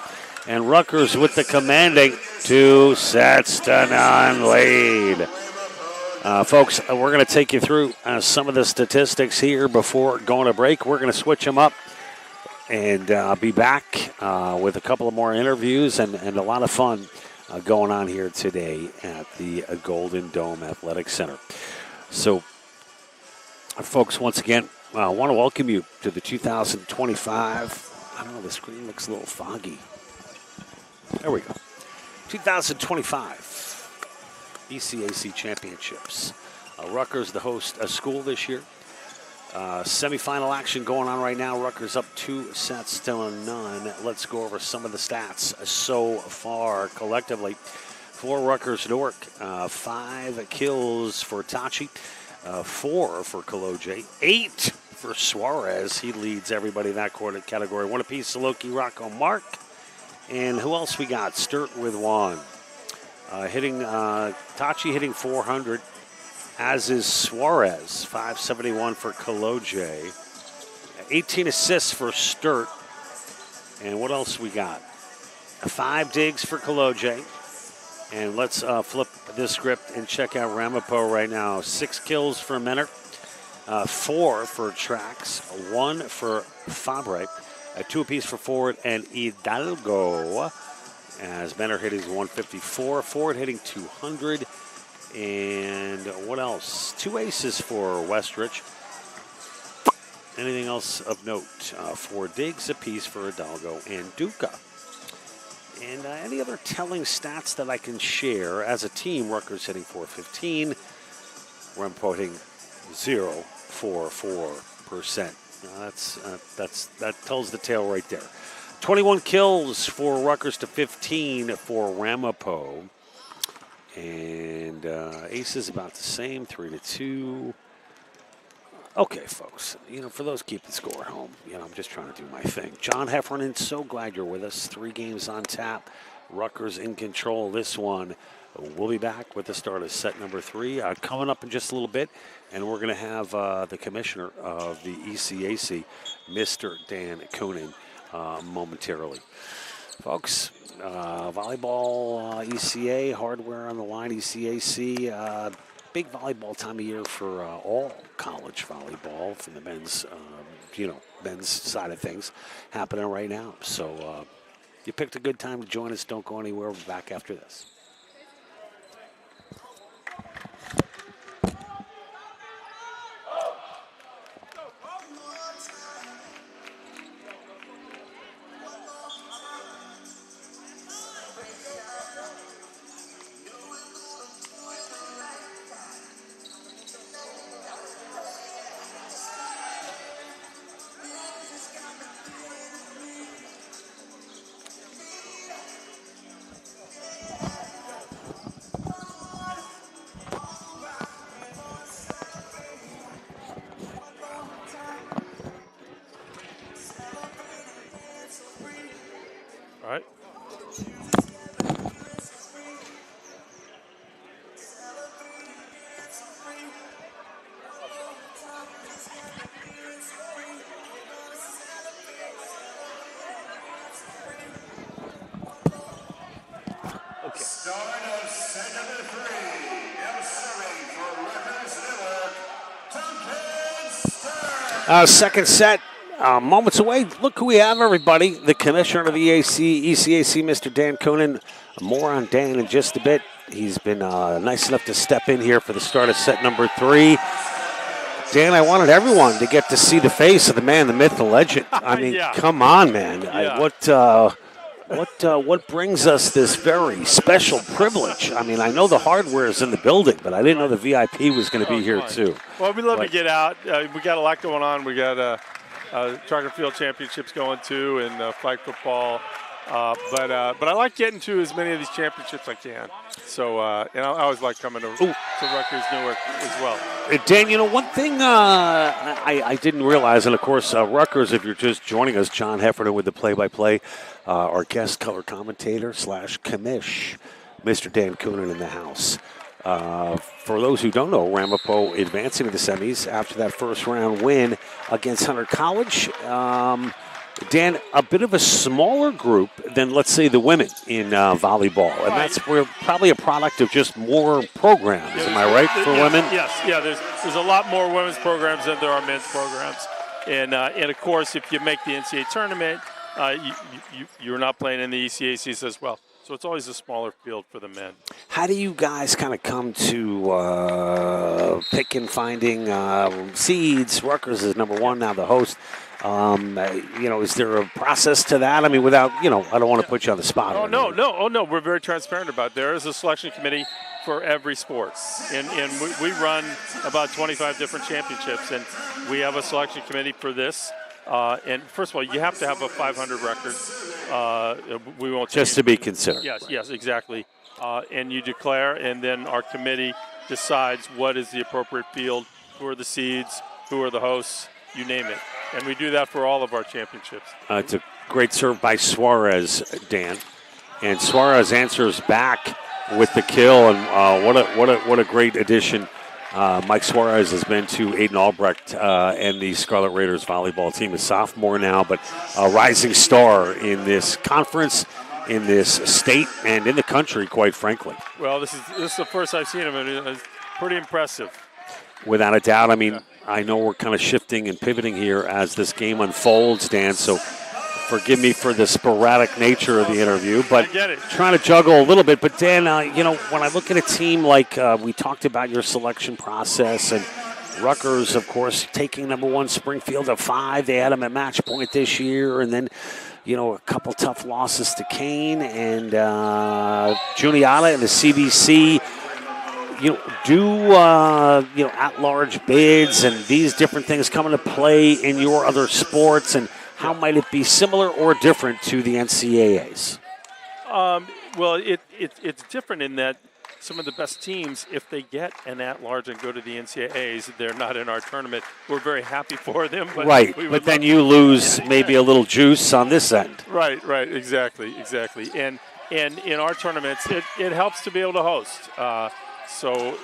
And Rutgers with the commanding 2-0 lead. Folks, we're going to take you through some of the statistics here before going to break. We're going to switch them up and be back with a couple of more interviews and a lot of fun going on here today at the Golden Dome Athletic Center. So, folks, once again, I want to welcome you to the 2025. I don't know, the screen looks a little foggy. There we go. 2025 ECAC Championships. Rutgers, the host school this year. Semifinal action going on right now. Rutgers up 2-0. Let's go over some of the stats so far collectively for Rutgers Newark. 5 kills for Tachi, 4 for Kaloje, 8 for Suarez. He leads everybody in that category. 1 apiece to Loki, Rocco, Mark. And who else we got? Sturt with 1. Tachi hitting 400, as is Suarez, 571 for Kaloje. 18 assists for Sturt. And what else we got? 5 digs for Kaloje. And let's flip this script and check out Ramapo right now. 6 kills for Menor, 4 for Trax, 1 for Fabre, 2 apiece for Ford and Hidalgo. As Menor hitting 154, Ford hitting 200. And what else? 2 aces for Westrich. Anything else of note? 4 digs apiece for Hidalgo and Duca. And any other telling stats that I can share? As a team, Rutgers hitting 415. Ramapo hitting 0.44%. That tells the tale right there. 21 kills for Rutgers to 15 for Ramapo. And aces about the same, 3-2. Okay, folks, for those keeping score at home, I'm just trying to do my thing. John Heffernan, so glad you're with us. 3 games on tap. Rutgers in control this one. We'll be back with the start of set number 3 coming up in just a little bit. And we're going to have the commissioner of the ECAC, Mr. Dan Coonan, momentarily. Folks, volleyball, ECA, hardware on the line, ECAC. Big volleyball time of year for all college volleyball from the men's, men's side of things happening right now. So you picked a good time to join us. Don't go anywhere. We'll be back after this. Second set, moments away. Look who we have, everybody. The commissioner of the ECAC, Mr. Dan Coonan. More on Dan in just a bit. He's been nice enough to step in here for the start of set number 3. Dan, I wanted everyone to get to see the face of the man, the myth, the legend. I mean, Come on, man. Yeah. What brings us this very special privilege? I mean, I know the hardware is in the building, but I didn't know the VIP was going to be here too. Well, we love to get out. We got a lot going on. We got track and field championships going too, and flag football. But I like getting to as many of these championships as I can. So, and I always like coming to Rutgers, Newark as well. Dan, one thing I didn't realize, and of course, Rutgers, if you're just joining us, John Heffernan with the play-by-play, our guest color commentator / commish, Mr. Dan Coonan in the house. For those who don't know, Ramapo advancing to the semis after that first round win against Hunter College. Dan, a bit of a smaller group than, let's say, the women in volleyball. And that's probably a product of just more programs. Am I right, for women? Yes. Yeah, there's a lot more women's programs than there are men's programs. And of course, if you make the NCAA tournament, you're not playing in the ECACs as well. So it's always a smaller field for the men. How do you guys kind of come to pick and finding seeds? Rutgers is number 1 now, the host. Is there a process to that? I mean, without, I don't want to put you on the spot. No. We're very transparent about it. There is a selection committee for every sport. And we run about 25 different championships, and we have a selection committee for this. And first of all, you have to have a 500 record. We won't just to be considered. Yes, exactly. And you declare, and then our committee decides what is the appropriate field, who are the seeds, who are the hosts, you name it. And we do that for all of our championships. It's a great serve by Suarez, Dan. And Suarez answers back with the kill, and what a great addition Mike Suarez has been to Aiden Albrecht and the Scarlet Raiders volleyball team. A sophomore now, but a rising star in this conference, in this state, and in the country, quite frankly. Well, this is the first I've seen him, and it's pretty impressive. Without a doubt. I mean, I know we're kind of shifting and pivoting here as this game unfolds, Dan, so forgive me for the sporadic nature of the interview, but I get it. Trying to juggle a little bit. But Dan, when I look at a team like we talked about your selection process, and Rutgers, of course, taking number 1 Springfield to 5. They had them at match point this year, and then a couple tough losses to Kane and Juniata and the CBC. At-large bids and these different things come into play in your other sports, and how might it be similar or different to the NCAAs? Well, it's different in that some of the best teams, if they get an at-large and go to the NCAAs, they're not in our tournament. We're very happy for them. But right, but then you lose maybe a little juice on this end. Right, exactly. And in our tournaments, it helps to be able to host. So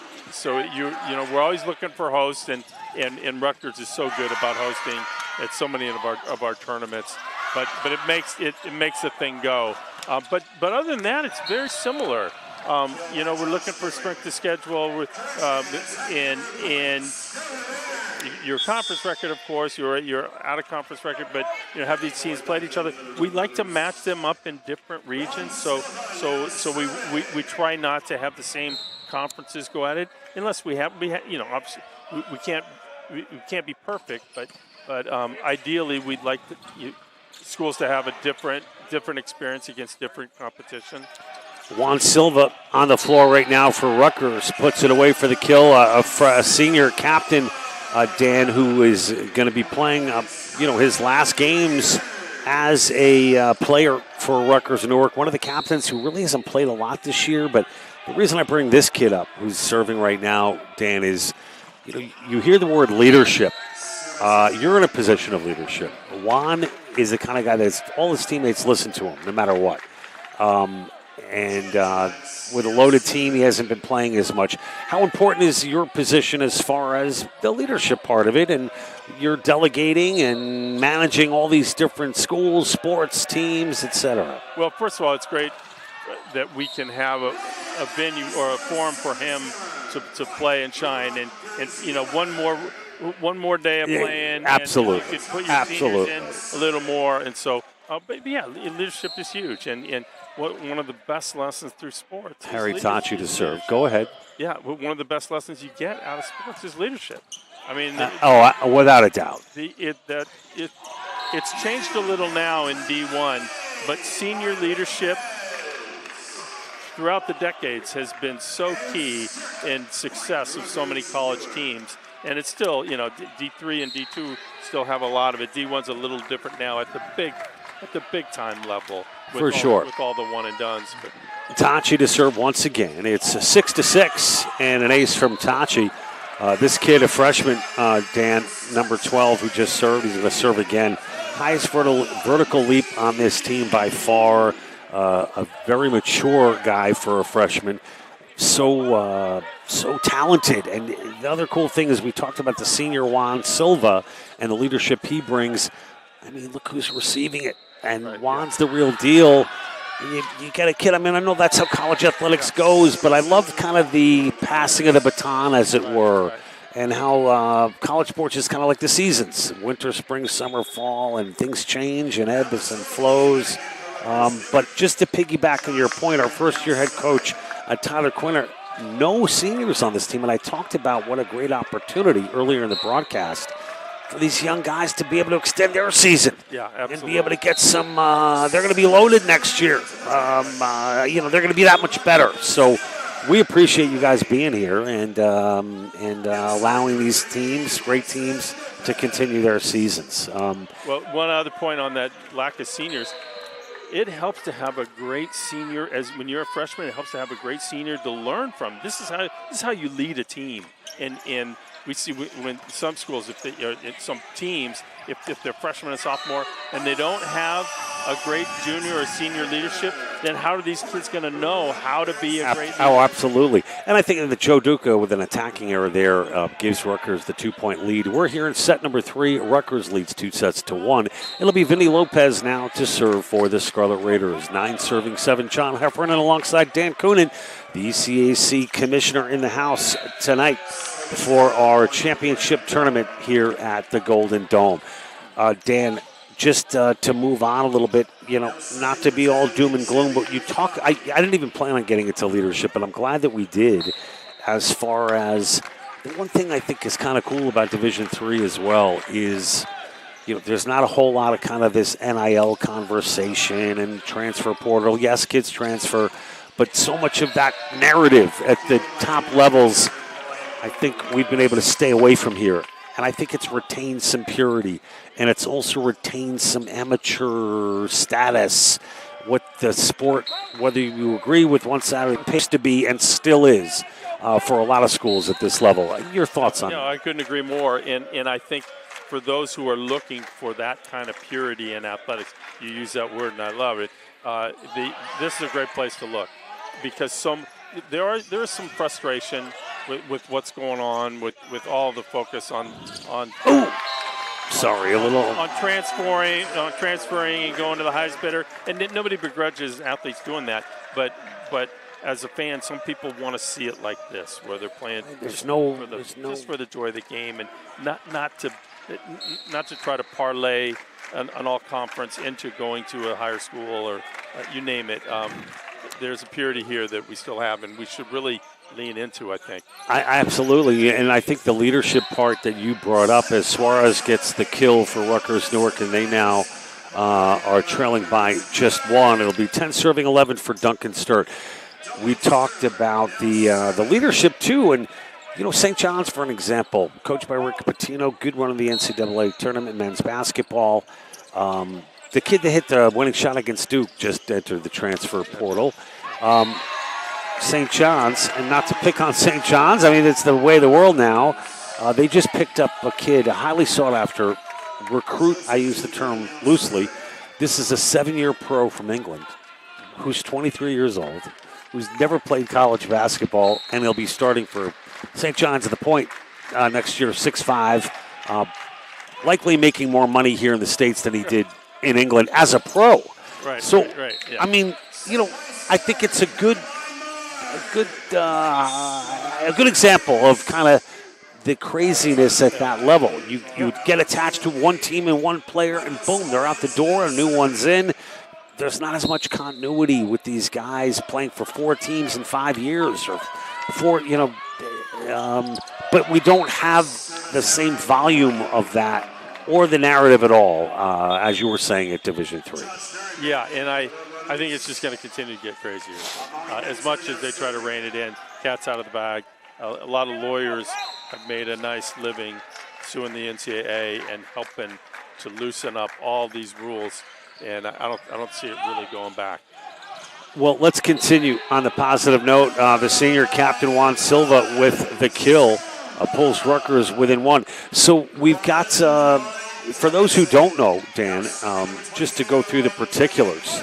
we're always looking for hosts, and Rutgers is so good about hosting at so many of our tournaments. But it makes the thing go. But other than that, it's very similar. We're looking for strength of schedule in your conference record, of course, your out of conference record, but have these teams played each other. We like to match them up in different regions, so we try not to have the same conferences go at it, unless we obviously we can't be perfect, but ideally we'd like schools to have a different experience against different competition. Juan Silva on the floor right now for Rutgers, puts it away for the kill. A senior captain, Dan, who is going to be playing his last games as a player for Rutgers Newark. One of the captains who really hasn't played a lot this year, but the reason I bring this kid up, who's serving right now, Dan, is you hear the word leadership. You're in a position of leadership. Juan is the kind of guy that all his teammates listen to him, no matter what. And with a loaded team, he hasn't been playing as much. How important is your position as far as the leadership part of it, and you're delegating and managing all these different schools, sports, teams, etc.? Well, first of all, it's great that we can have a venue or a forum for him to play and shine, and one more day of playing. Absolutely. And you could put your seniors in a little more, and so. But yeah, leadership is huge, and one of the best lessons through sports. Harry taught you to serve. Go ahead. Yeah, one of the best lessons you get out of sports is leadership. I mean, without a doubt. It's changed a little now in D1, but senior leadership throughout the decades has been so key in success of so many college teams. And it's still, D3 and D2 still have a lot of it. D1's a little different now at the big time level. With all the one and dones. Tachi to serve once again. It's 6-6 and an ace from Tachi. This kid, a freshman, Dan, number 12, who just served. He's going to serve again. Highest vertical leap on this team by far. A very mature guy for a freshman. So talented. And the other cool thing is we talked about the senior Juan Silva and the leadership he brings. I mean, look who's receiving it. And Juan's the real deal. You get a kid. I mean, I know that's how college athletics goes, but I love kind of the passing of the baton, as it were, and how college sports is kind of like the seasons: winter, spring, summer, fall, and things change and ebbs and flows. But just to piggyback on your point, our first-year head coach, Tyler Quinter, no seniors on this team, and I talked about what a great opportunity earlier in the broadcast for these young guys to be able to extend their season. Yeah, absolutely. And be able to get some, they're going to be loaded next year. They're going to be that much better. So we appreciate you guys being here and allowing these teams, great teams, to continue their seasons. Well, one other point on that lack of seniors, it helps to have a great senior. As when you're a freshman, it helps to have a great senior to learn from. This is how you lead a team. And we see when some schools, if they, some teams, if they're freshman and sophomore and they don't have a great junior or senior leadership, then how are these kids going to know how to be a great leader? Oh, absolutely. And I think that Joe Duca with an attacking error there gives Rutgers the 2-point lead. We're here in set number 3. Rutgers leads 2-1. It'll be Vinny Lopez now to serve for the Scarlet Raiders. 9 serving 7. John Heffernan alongside Dan Coonan, the ECAC commissioner in the house tonight for our championship tournament here at the Golden Dome. Dan, just to move on a little bit, not to be all doom and gloom, but I didn't even plan on getting into leadership, but I'm glad that we did. As far as the one thing I think is kind of cool about Division III as well is, there's not a whole lot of kind of this NIL conversation and transfer portal. Yes, kids transfer, but so much of that narrative at the top levels, I think we've been able to stay away from here. And I think it's retained some purity, and it's also retained some amateur status. What the sport, whether you agree with one side or the used to be and still is for a lot of schools at this level. Your thoughts on that? No, I couldn't agree more. And I think for those who are looking for that kind of purity in athletics, you use that word, and I love it. This is a great place to look because there is some frustration with what's going on with all the focus on transferring and going to the highest bidder, and nobody begrudges athletes doing that, but as a fan, some people want to see it like this, where they're playing just for the joy of the game, and not to try to parlay an all conference into going to a higher school or you name it. There's a purity here that we still have, and we should really lean into, I think. I absolutely, and I think the leadership part that you brought up as Suarez gets the kill for Rutgers Newark, and they now are trailing by just 1. It'll be 10 serving 11 for Duncan Sturt. We talked about the leadership too, and St. John's, for an example, coached by Rick Pitino, good run of the NCAA tournament, men's basketball. The kid that hit the winning shot against Duke just entered the transfer portal. St. John's, and not to pick on St. John's, I mean, it's the way of the world now. They just picked up a kid, a highly sought-after recruit, I use the term loosely. This is a 7-year pro from England who's 23 years old, who's never played college basketball, and he'll be starting for St. John's at the Point next year, 6'5", likely making more money here in the States than he did in England as a pro. Right. So, right, yeah. I mean, I think it's a good example of kind of the craziness at that level. You get attached to one team and one player, and boom, they're out the door. A new one's in. There's not as much continuity with these guys playing for 4 teams in 5 years or 4, but we don't have the same volume of that or the narrative at all, as you were saying at Division III. Yeah, and I think it's just going to continue to get crazier. As much as they try to rein it in, cat's out of the bag. A lot of lawyers have made a nice living suing the NCAA and helping to loosen up all these rules, and I don't see it really going back. Well, let's continue on the positive note. The senior captain, Juan Silva, with the kill, pulls Rutgers within 1. So we've got, for those who don't know, Dan, just to go through the particulars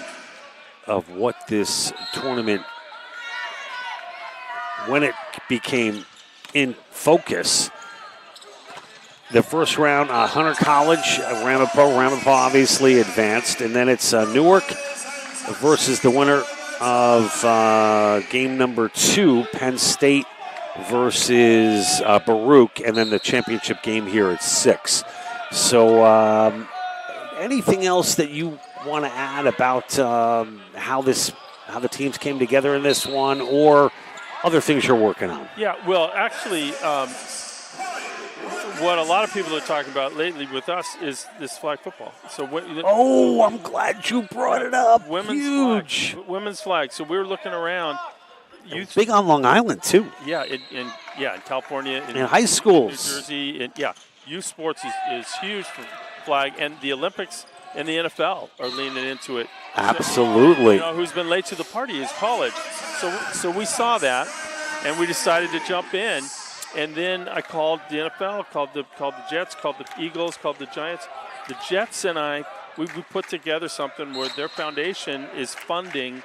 of what this tournament, when it became in focus. The first round, Hunter College, Ramapo obviously advanced, and then it's Newark versus the winner of game number 2, Penn State versus Baruch, and then the championship game here at 6. So anything else that you want to add about how the teams came together in this one, or other things you're working on? Yeah, well, actually, what a lot of people are talking about lately with us is this flag football. So, I'm glad you brought it up. Huge. Women's flag. So we're looking around. Big on Long Island too. Yeah, in California, in high schools, New Jersey, youth sports is huge for flag, and the Olympics and the NFL are leaning into it. Absolutely. Who's been late to the party is college. So we saw that, and we decided to jump in. And then I called the NFL, called the Jets, called the Eagles, called the Giants. The Jets and I, we put together something where their foundation is funding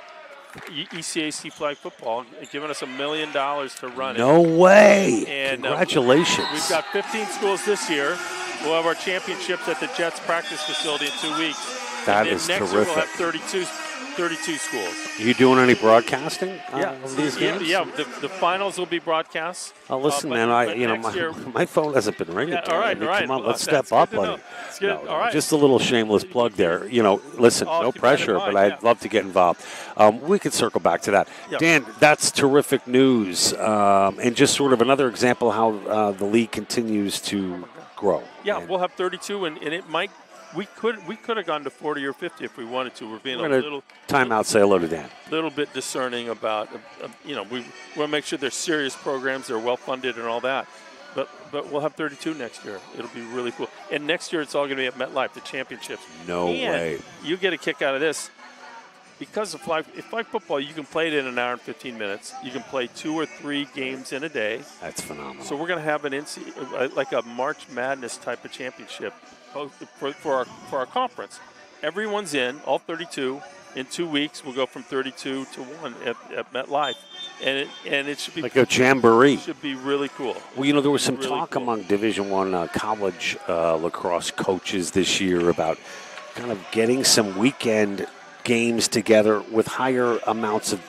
ECAC flag football, giving us $1 million to run it. No way. And, congratulations. We've got 15 schools this year. We'll have our championships at the Jets practice facility in 2 weeks. That and is next terrific. Year we'll have 32 schools. Are you doing any broadcasting of these games? Yeah. The finals will be broadcast. Oh, listen, man. My phone hasn't been ringing. Yeah, all right. Come on, Well, let's step up. That's good. No, All right. Just a little shameless plug there. Listen, I'll no keep that in pressure, mind, but I'd love to get involved. We could circle back to that. Yeah. Dan, that's terrific news, and just sort of another example how the league continues to grow. Yeah, And we'll have 32, and it might. We could have gone to 40 or 50 if we wanted to. We're being we're a gonna little time out. Say hello to Dan. little bit discerning about. We want to make sure they're serious programs, they're well funded, and all that. But we'll have 32 next year. It'll be really cool. And next year it's all going to be at MetLife, the championships. No way. You get a kick out of this because of flag football. You can play it in an hour and 15 minutes. You can play 2 or 3 games in a day. That's phenomenal. So we're going to have like a March Madness type of championship for our conference. Everyone's in, all 32. In 2 weeks, we'll go from 32 to 1 at MetLife, and it should be like a jamboree. Should be really cool. Well, there was some Really talk cool. among Division I college lacrosse coaches this year about kind of getting some weekend games together with higher amounts of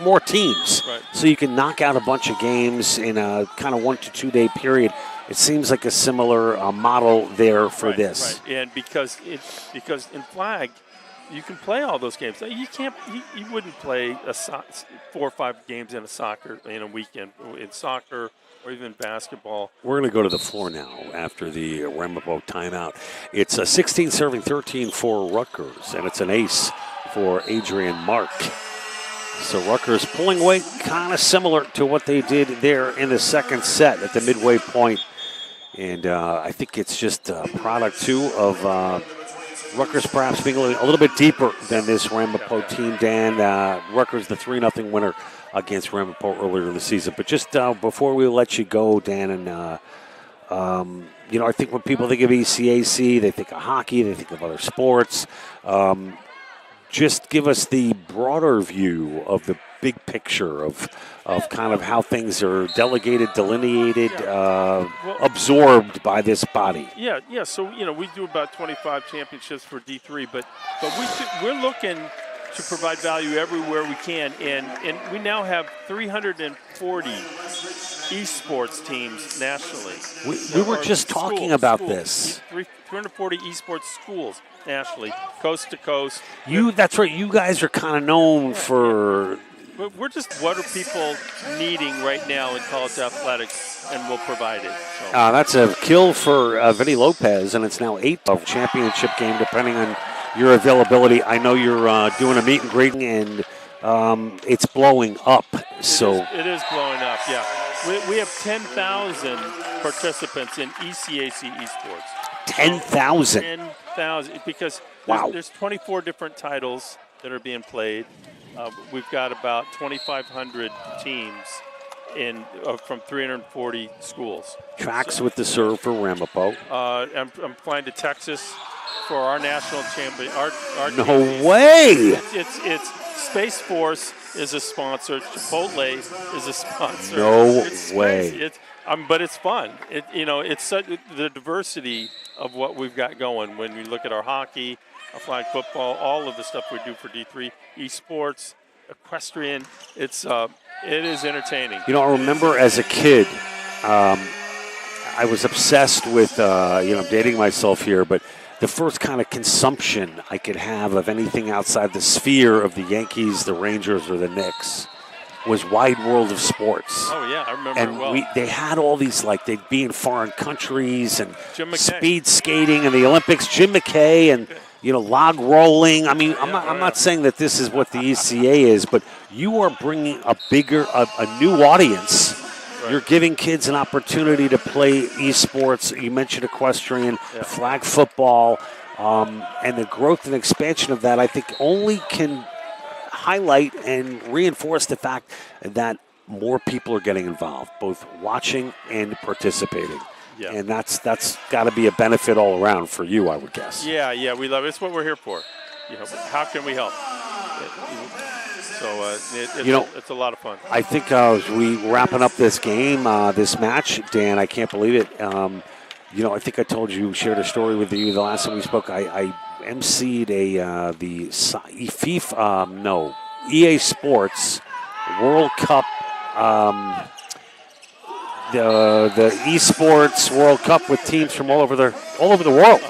more teams, Right. so you can knock out a bunch of games in a kind of 1 to 2 day period. It seems like a similar model there for this. Right. And because in flag, you can play all those games. You can't. You wouldn't play 4 or 5 games in a weekend in soccer or even basketball. We're going to go to the floor now after the Ramapo timeout. It's a 16 serving 13 for Rutgers, and it's an ace for Adrian Mark. So Rutgers pulling away kind of similar to what they did there in the second set at the midway point. And I think it's just a product, too, of Rutgers perhaps being a little bit deeper than this Ramapo team. Dan, Rutgers, the 3-0 winner against Ramapo earlier in the season. But just before we let you go, Dan, and I think when people think of ECAC, they think of hockey, they think of other sports. Just give us the broader view of the big picture of kind of how things are delegated, delineated, absorbed by this body. Yeah. So we do about 25 championships for D3, but we're looking to provide value everywhere we can, and we now have 340 esports teams nationally. We were just talking about this. 340 esports schools nationally, coast to coast. That's right. You guys are kind of known for. We're just, what are people needing right now in college athletics, and we'll provide it. So. That's a kill for Vinny Lopez, and it's now 8 of championship game, depending on your availability. I know you're doing a meet and greet, and it's blowing up. It is blowing up, yeah. We have 10,000 participants in ECAC esports. 10,000? 10,000, because there's 24 different titles that are being played. We've got about 2,500 teams from 340 schools. Tracks with the serve for Ramapo. I'm flying to Texas for our national champion. No way! It's Space Force is a sponsor. Chipotle is a sponsor. No way. But it's fun. It's such the diversity of what we've got going. When we look at our hockey, our flag football, all of the stuff we do for D3, esports, equestrian, it is entertaining. I remember as a kid, I was obsessed with, I'm dating myself here, but the first kind of consumption I could have of anything outside the sphere of the Yankees, the Rangers, or the Knicks was Wide World of Sports. Oh, yeah, I remember and it well. They had all these, they'd be in foreign countries and Jim McKay. Speed skating and the Olympics, Jim McKay and, log rolling. I mean, I'm not saying that this is what the ECA is, but you are bringing a new audience. Right. You're giving kids an opportunity to play esports. You mentioned equestrian, flag football, and the growth and expansion of that, I think, only can highlight and reinforce the fact that more people are getting involved, both watching and participating. Yeah. And that's got to be a benefit all around for you, I would guess. Yeah, we love it. It's what we're here for. How can we help? It's a lot of fun. I think as we wrapping up this game, this match, Dan, I can't believe it. I think I told you, shared a story with you the last time we spoke. I emceed the EA Sports World Cup, the esports World Cup with teams from all over the world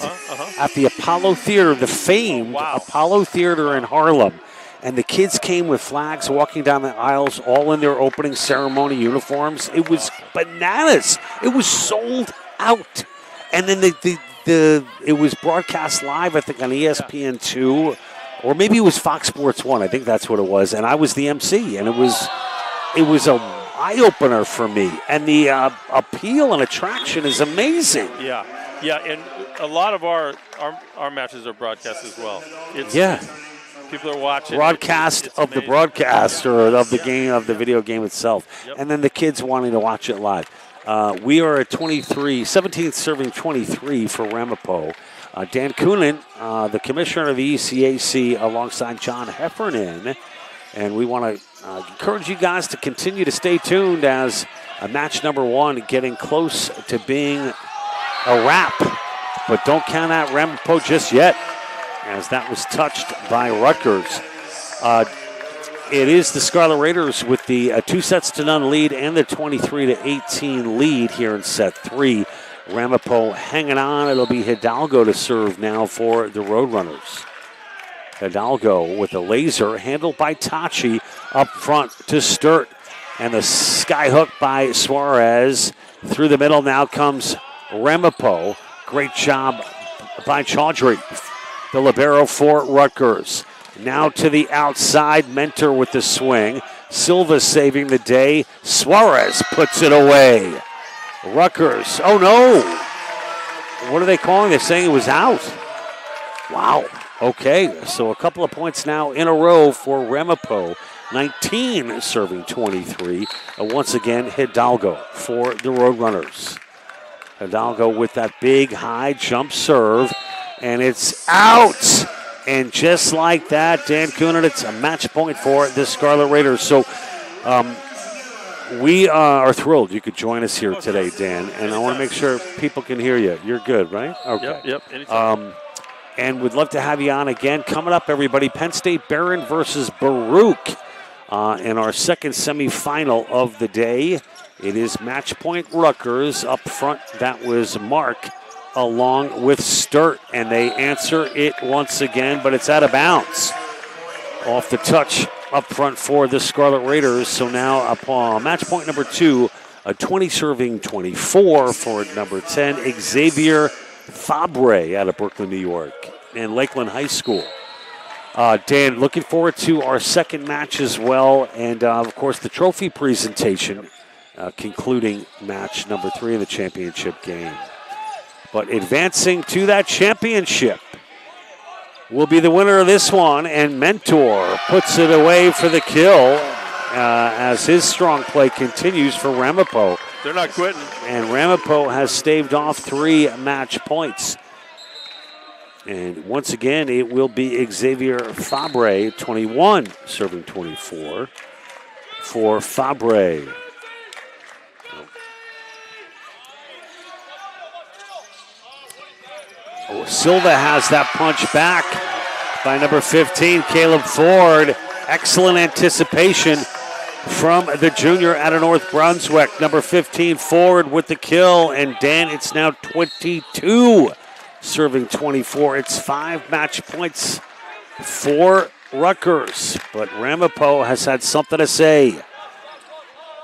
at the Apollo Theater, the famed Apollo Theater in Harlem. And the kids came with flags walking down the aisles, all in their opening ceremony uniforms. It was bananas. It was sold out. And then it was broadcast live, I think, on ESPN2, or maybe it was Fox Sports 1. I think that's what it was. And I was the MC, and it was a eye-opener for me. And the appeal and attraction is amazing. Yeah, and a lot of our matches are broadcast as well. People are watching. Broadcast of the broadcast or of the game, of the video game itself. Yep. And then the kids wanting to watch it live. We are at 17th serving 23 for Ramapo. Dan Coonan, the commissioner of the ECAC, alongside John Heffernan. And we want to encourage you guys to continue to stay tuned as match number 1 getting close to being a wrap. But don't count out Ramapo just yet, as that was touched by Rutgers. It is the Scarlet Raiders with the 2-0 lead and the 23-18 lead here in set 3. Ramapo hanging on. It'll be Hidalgo to serve now for the Roadrunners. Hidalgo with a laser handled by Tachi up front to Sturt. And the sky hook by Suarez. Through the middle now comes Ramapo. Great job by Chaudhry, the libero for Rutgers. Now to the outside, Mentor with the swing. Silva saving the day. Suarez puts it away. Rutgers, oh no. What are they calling? They're saying it was out. Wow. Okay, so a couple of points now in a row for Ramapo. 19 serving 23. Once again, Hidalgo for the Roadrunners. Hidalgo with that big high jump serve. And it's out. And just like that, Dan Coonan, it's a match point for the Scarlet Raiders. So we are thrilled you could join us here today, Dan. And I want to make sure people can hear you. You're good, right? Okay. Yep. Anytime. And we'd love to have you on again. Coming up, everybody, Penn State-Behrend versus Baruch in our second semifinal of the day. It is match point Rutgers. Up front, that was Mark along with Sturt. And they answer it once again, but it's out of bounds. Off the touch up front for the Scarlet Raiders. So now upon match point number 2, a 20 serving 24 for number 10, Xavier Fabre out of Brooklyn, New York, and Lakeland High School. Dan, looking forward to our second match as well, and of course the trophy presentation concluding match number 3 of the championship game. But advancing to that championship will be the winner of this one, and Mentor puts it away for the kill as his strong play continues for Ramapo. They're not quitting. And Ramapo has staved off 3 match points. And once again, it will be Xavier Fabre, 21, serving 24 for Fabre. Silva has that punch back by number 15, Caleb Ford. Excellent anticipation from the junior out of North Brunswick. Number 15, Ford with the kill. And Dan, it's now 22, serving 24. It's 5 match points for Rutgers. But Ramapo has had something to say.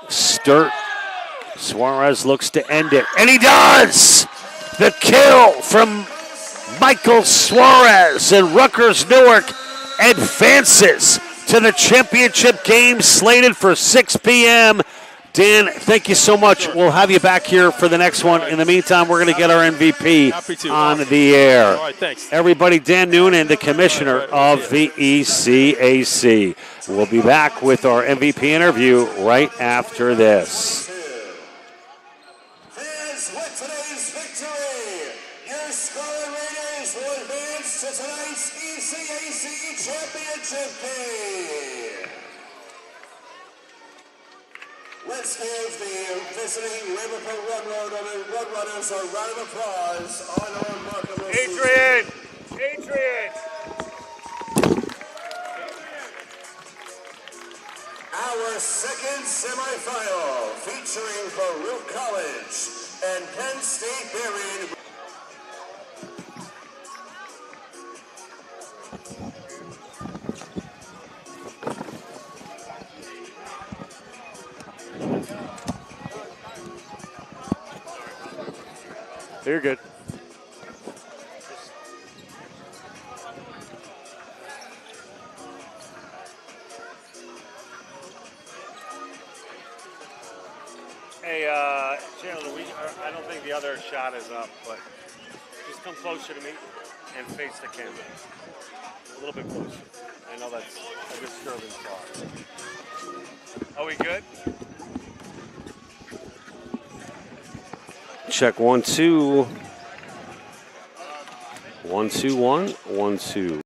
Sturt. Suarez looks to end it. And he does! The kill from Michael Suarez, and Rutgers Newark advances to the championship game slated for 6 p.m. Dan, thank you so much. We'll have you back here for the next one. In the meantime, we're going to get our MVP on the air. All right, thanks. Everybody, Dan Noonan, the commissioner of the ECAC. We'll be back with our MVP interview right after this. Fans, with today's victory, your Scarlet Raiders will advance to tonight's ECAC Championship game. Let's give the visiting Liverpool Roadrunners a round of applause on our remarkable Adrian! Our second semifinal featuring Baruch College and Penn State Behrend. You're good. Hey, Chandler, I don't think the other shot is up, but just come closer to me and face the camera. A little bit closer. I know that's a disturbing thought. Are we good? Check 1 2. 1 2 1 1 2.